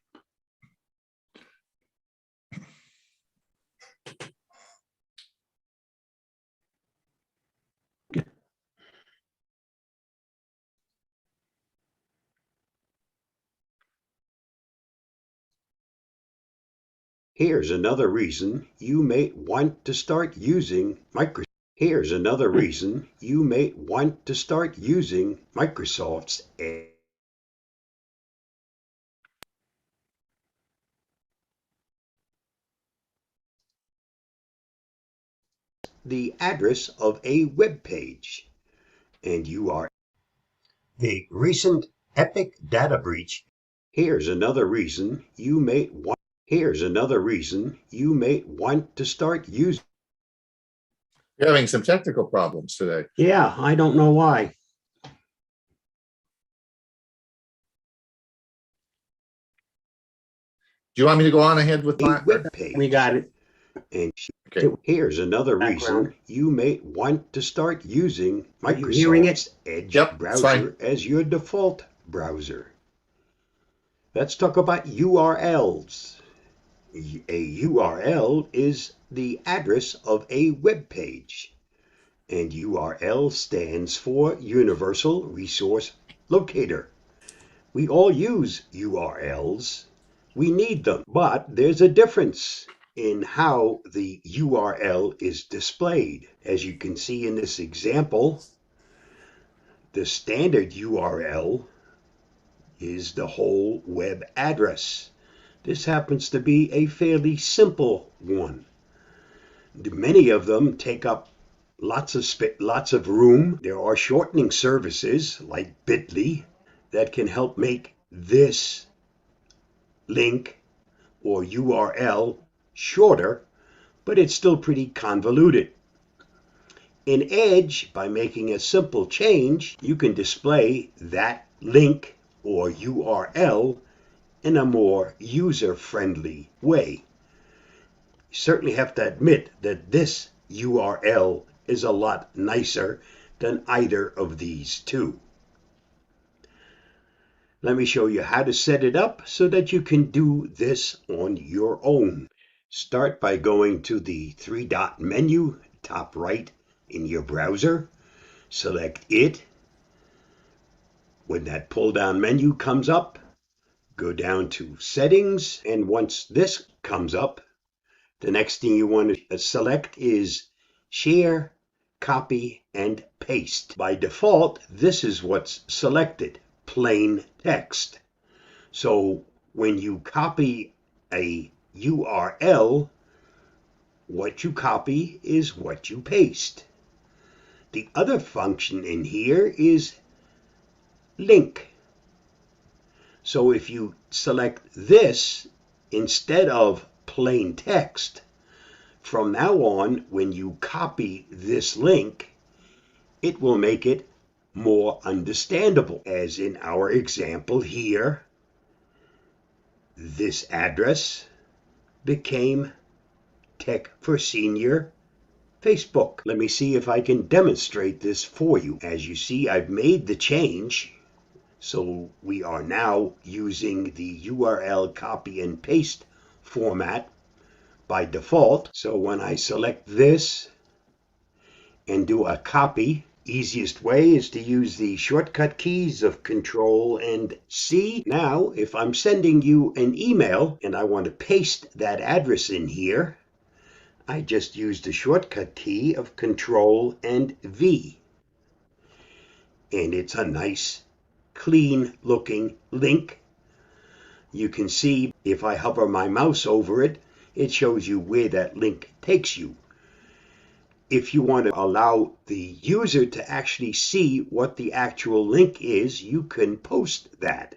Here's another reason you may want to start using Microsoft. Here's another reason you may want to start using Microsoft's Edge. The address of a web page, and you are the recent epic data breach. Here's another reason you may want. Here's another reason you may want to start using. You're having some technical problems today. Yeah, I don't know why. Do you want me to go on ahead with my web page? We got it. And okay. Here's another reason you may want to start using Microsoft's Edge browser as your default browser. Let's talk about URLs. A URL is the address of a web page, and URL stands for Universal Resource Locator. We all use URLs. We need them, but there's a difference in how the URL is displayed. As you can see in this example, the standard URL is the whole web address. This happens to be a fairly simple one. Many of them take up lots of room. There are shortening services like Bitly that can help make this link or URL shorter, but it's still pretty convoluted. In Edge, by making a simple change, you can display that link or URL in a more user-friendly way. You certainly have to admit that this URL is a lot nicer than either of these two. Let me show you how to set it up so that you can do this on your own. Start by going to the three-dot menu, top right in your browser. Select it. When that pull-down menu comes up, go down to Settings, and once this comes up, the next thing you want to select is Share, Copy, and Paste. By default, this is what's selected, plain text. So when you copy a URL, what you copy is what you paste. The other function in here is link. So if you select this instead of plain text, from now on, when you copy this link, it will make it more understandable. As in our example here, this address became Tech for Senior Facebook. Let me see if I can demonstrate this for you. As you see, I've made the change. So we are now using the URL copy and paste format by default. So when I select this and do a copy, easiest way is to use the shortcut keys of Control and C. Now, if I'm sending you an email and I want to paste that address in here, I just use the shortcut key of Control and V. And it's a nice, clean looking link. You can see if I hover my mouse over it, it shows you where that link takes you. If you want to allow the user to actually see what the actual link is, you can post that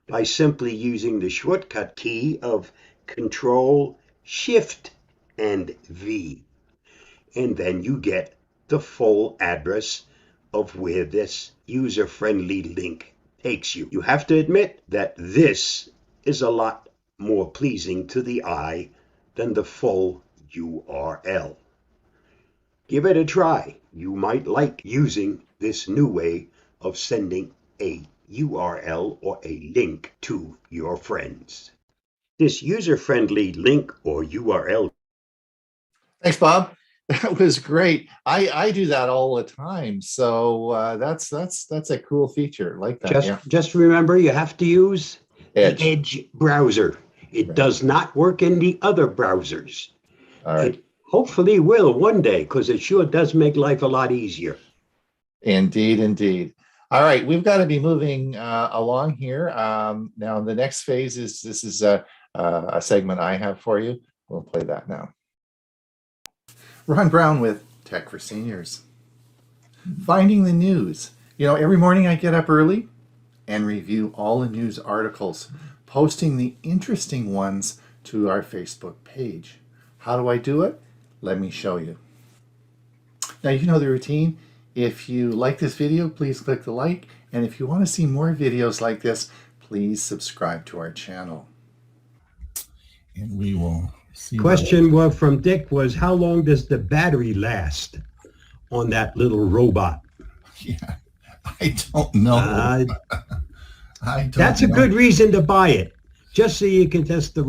by simply using the shortcut key of Control, Shift, and V. And then you get the full address of where this user-friendly link takes you. You have to admit that this is a lot more pleasing to the eye than the full URL. Give it a try. You might like using this new way of sending a URL or a link to your friends. This user-friendly link or URL. Thanks, Bob. That was great. I do that all the time. So that's a cool feature. Like that. Just remember, you have to use Edge. the Edge browser. It does not work in the other browsers. All right. It hopefully will one day, because it sure does make life a lot easier. Indeed, indeed. All right, we've got to be moving along here. Now, the next phase is this is a segment I have for you. We'll play that now. Ron Brown with Tech for Seniors. Finding the news. You know, every morning I get up early and review all the news articles, posting the interesting ones to our Facebook page. How do I do it? Let me show you. Now, you know the routine. If you like this video, please click the like. And if you want to see more videos like this, please subscribe to our channel. And we will see. Question from Dick was, how long does the battery last on that little robot? Yeah, I don't know. I don't That's a good reason to buy it, just so you can test the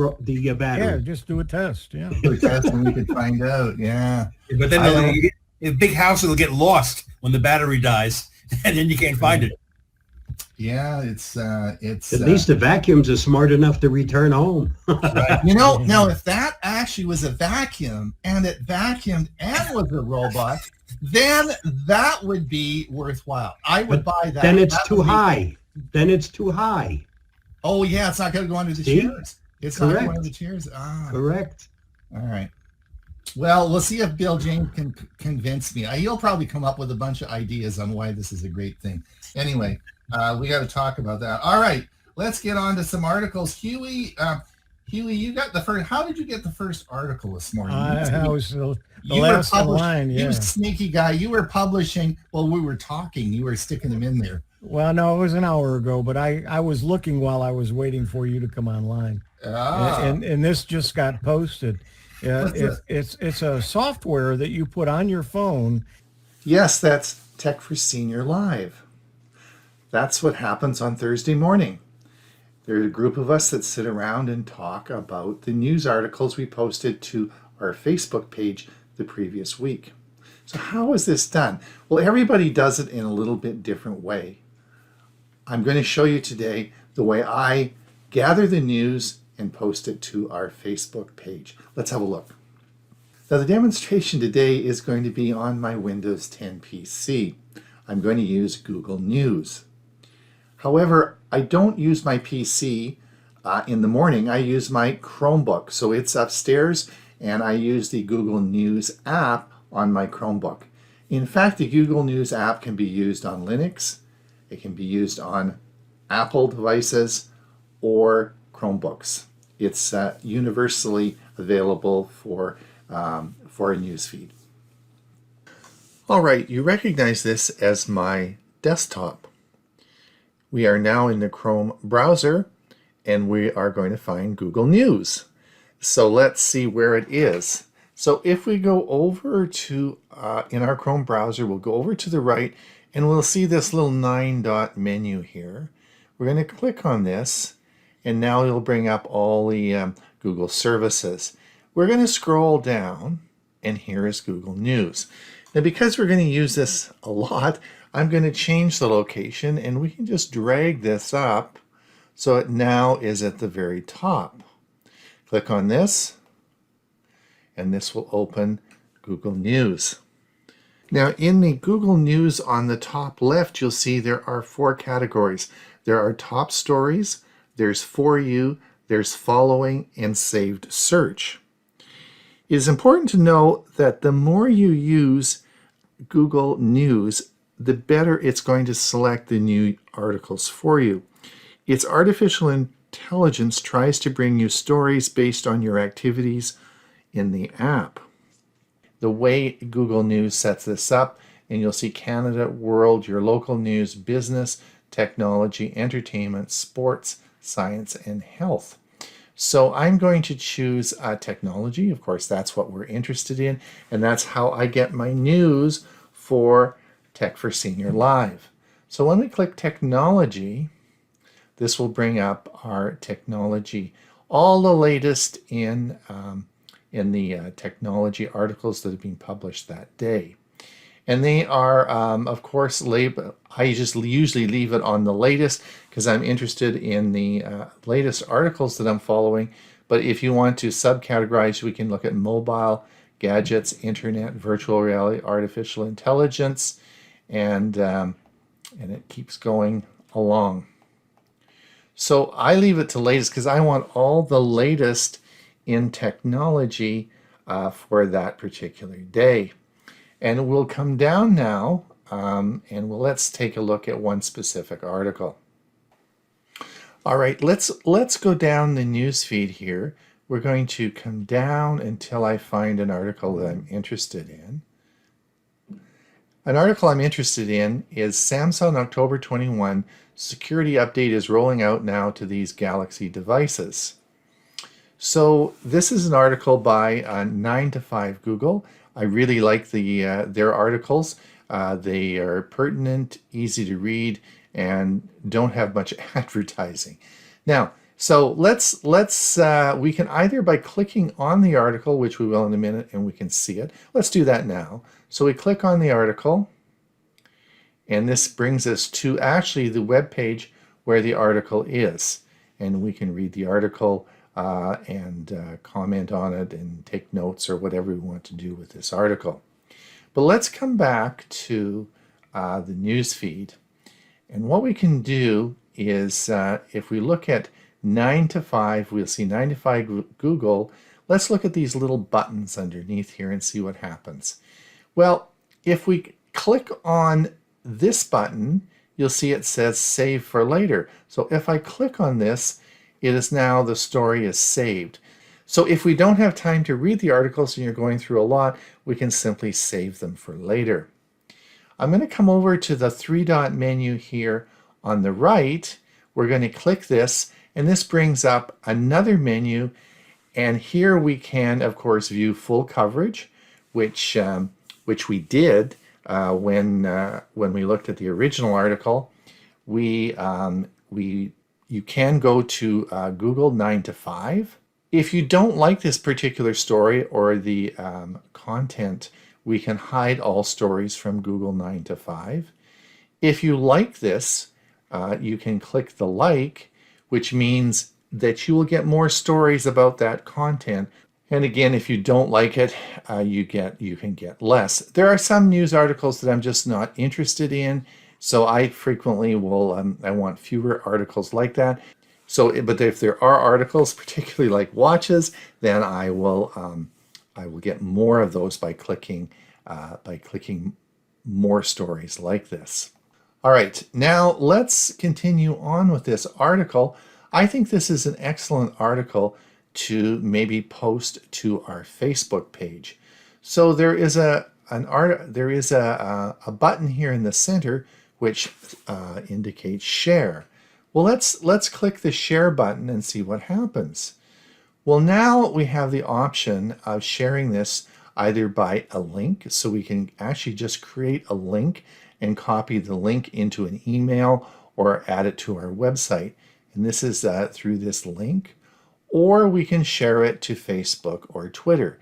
battery. Yeah, just do a test. Yeah, do a test and we can find out. Yeah, but then in a big house, it'll get lost when the battery dies, and then you can't find it. Yeah, it's at least the vacuums are smart enough to return home. Right. You know, now if that actually was a vacuum and it vacuumed and was a robot, then that would be worthwhile. I would buy that. Then it's too high. Then it's too high. Oh yeah, it's not going to go under the chairs. It's not going under the chairs. Ah, correct. All right. Well, we'll see if Bill James can convince me. He'll probably come up with a bunch of ideas on why this is a great thing. Anyway, we got to talk about that. All right, let's get on to some articles. Hewie, you got the first. How did you get the first article this morning? I was the last in line. Yeah. You sneaky guy. You were publishing while we were talking. You were sticking them in there. Well, no, it was an hour ago, but I was looking while I was waiting for you to come online. And this just got posted. It's a software that you put on your phone. Yes, that's Tech for Senior Live. That's what happens on Thursday morning. There's a group of us that sit around and talk about the news articles we posted to our Facebook page the previous week. So how is this done? Well, everybody does it in a little bit different way. I'm going to show you today the way I gather the news and post it to our Facebook page. Let's have a look. Now the demonstration today is going to be on my Windows 10 PC. I'm going to use Google News. However, I don't use my PC in the morning. I use my Chromebook. So it's upstairs and I use the Google News app on my Chromebook. In fact, the Google News app can be used on Linux. It can be used on Apple devices or Chromebooks. It's universally available for a news feed. All right, you recognize this as my desktop. We are now in the Chrome browser and we are going to find Google News. So let's see where it is. So if we go over to, in our Chrome browser, we'll go over to the right and we'll see this little 9-dot menu here. We're going to click on this and now it'll bring up all the Google services. We're going to scroll down and here is Google News. Now because we're going to use this a lot, I'm going to change the location and we can just drag this up so it now is at the very top. Click on this and this will open Google News. Now in the Google News on the top left, you'll see there are 4 categories. There are top stories, there's for you, there's following, and saved search. It is important to know that the more you use Google News, the better it's going to select the new articles for you. Its artificial intelligence tries to bring you stories based on your activities in the app. The way Google News sets this up, and you'll see Canada, world, your local news, business, technology, entertainment, sports, science, and health. So I'm going to choose technology. Of course, that's what we're interested in, and that's how I get my news for Tech for Senior Live. So when we click technology, this will bring up our technology, all the latest in the technology articles that have been published that day. And they are, of course, labeled. I just usually leave it on the latest because I'm interested in the latest articles that I'm following. But if you want to subcategorize, we can look at mobile, gadgets, internet, virtual reality, artificial intelligence, and it keeps going along. So I leave it to latest because I want all the latest in technology for that particular day. And we'll come down now and let's take a look at one specific article. All right, let's go down the news feed here. We're going to come down until I find an article that I'm interested in. An article I'm interested in is Samsung October 21 security update is rolling out now to these Galaxy devices. So this is an article by 9to5 Google. I really like their articles. They are pertinent, easy to read, and don't have much advertising. Now, so we can either by clicking on the article, which we will in a minute, and we can see it. Let's do that now. So we click on the article, and this brings us to actually the web page where the article is, and we can read the article and comment on it and take notes or whatever we want to do with this article. But let's come back to the news feed. And what we can do is if we look at 9to5, we'll see 9to5 Google. Let's look at these little buttons underneath here and see what happens. Well, if we click on this button, you'll see it says save for later. So if I click on this, it is now the story is saved. So if we don't have time to read the articles and you're going through a lot, we can simply save them for later. I'm going to come over to the 3-dot menu here on the right. We're going to click this, and this brings up another menu. And here we can, of course, view full coverage, which we did when we looked at the original article. You can go to Google 9to5. If you don't like this particular story or the content, we can hide all stories from Google 9to5. If you like this, you can click the like, which means that you will get more stories about that content. And again, if you don't like it, you can get less. There are some news articles that I'm just not interested in, so I frequently will, I want fewer articles like that. So, but if there are articles, particularly like watches, then I will get more of those by clicking more stories like this. All right, now let's continue on with this article. I think this is an excellent article to maybe post to our Facebook page. So there is a there is a button here in the center which indicates share. Well, let's click the share button and see what happens. Well, now we have the option of sharing this either by a link, so we can actually just create a link and copy the link into an email or add it to our website. And this is through this link, or we can share it to Facebook or Twitter.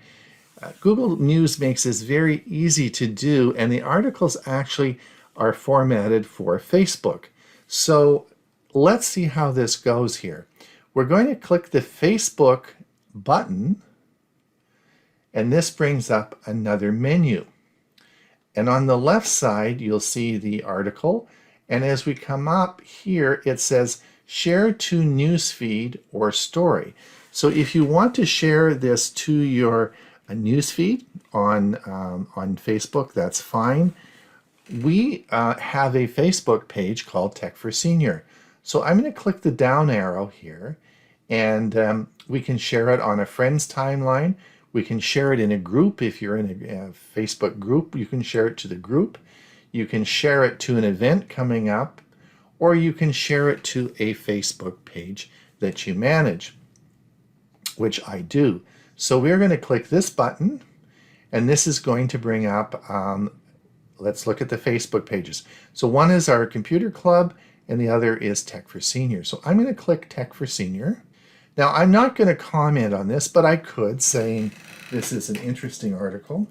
Google News makes this very easy to do, and the articles actually are formatted for Facebook. So let's see how this goes here. We're going to click the Facebook button, and this brings up another menu. And on the left side, you'll see the article. And as we come up here, it says share to newsfeed or story. So if you want to share this to your newsfeed on Facebook, that's fine. We have a Facebook page called Tech for Senior. So I'm going to click the down arrow here, and we can share it on a friend's timeline. We can share it in a group. If you're in a Facebook group, you can share it to the group. You can share it to an event coming up, or you can share it to a Facebook page that you manage, which I do. So we're going to click this button, and this is going to bring up, let's look at the Facebook pages. So one is our computer club, and the other is Tech for Senior. So I'm going to click Tech for Senior. Now, I'm not going to comment on this, but I could, saying this is an interesting article.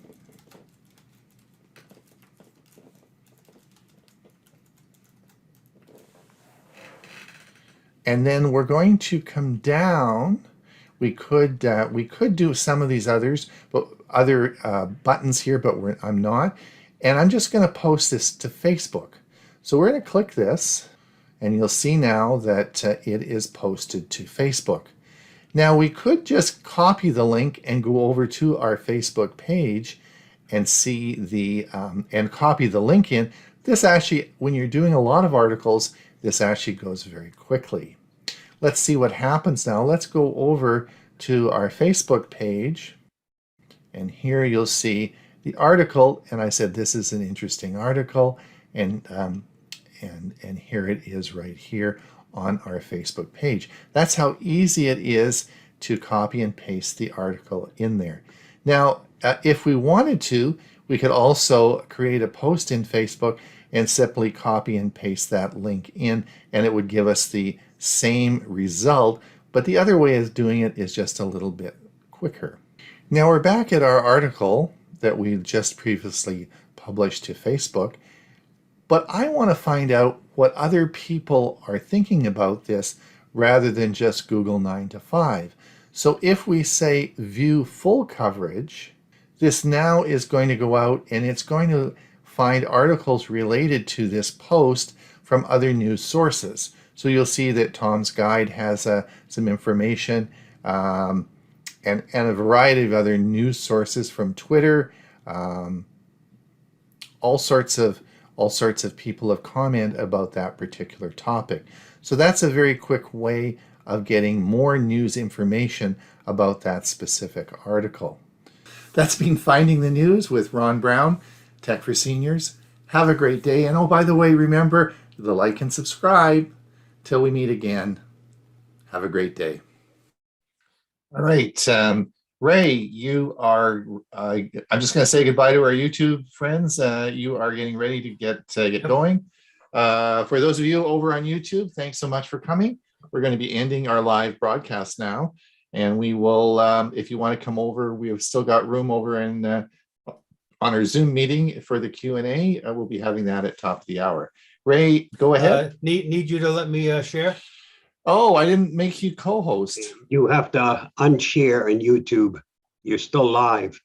And then we're going to come down. We could do some of these others, but other buttons here, but I'm not. And I'm just going to post this to Facebook. So we're going to click this, and you'll see now that it is posted to Facebook. Now we could just copy the link and go over to our Facebook page and see the and copy the link in. This actually, when you're doing a lot of articles, this actually goes very quickly. Let's see what happens now. Let's go over to our Facebook page, and here you'll see the article. And I said this is an interesting article, and here it is right here on our Facebook page. That's how easy it is to copy and paste the article in there. Now, if we wanted to, we could also create a post in Facebook and simply copy and paste that link in, and it would give us the same result. But the other way of doing it is just a little bit quicker. Now we're back at our article that we just previously published to Facebook, but I want to find out what other people are thinking about this rather than just Google 9 to 5. So if we say view full coverage, this now is going to go out and it's going to find articles related to this post from other news sources. So you'll see that Tom's Guide has some information and a variety of other news sources from Twitter. All sorts of people have commented about that particular topic. So that's a very quick way of getting more news information about that specific article. That's been Finding the News with Ron Brown, Tech for Seniors. Have a great day. And oh, by the way, remember the like and subscribe. Till we meet again. Have a great day. All right. Ray, you are, I'm just going to say goodbye to our YouTube friends. You are getting ready to get going. For those of you over on YouTube, thanks so much for coming. We're going to be ending our live broadcast now. And we will, if you want to come over, we have still got room over in on our Zoom meeting for the Q&A. We'll be having that at top of the hour. Ray, go ahead. Need you to let me share? Oh, I didn't make you co-host. You have to unshare in YouTube. You're still live.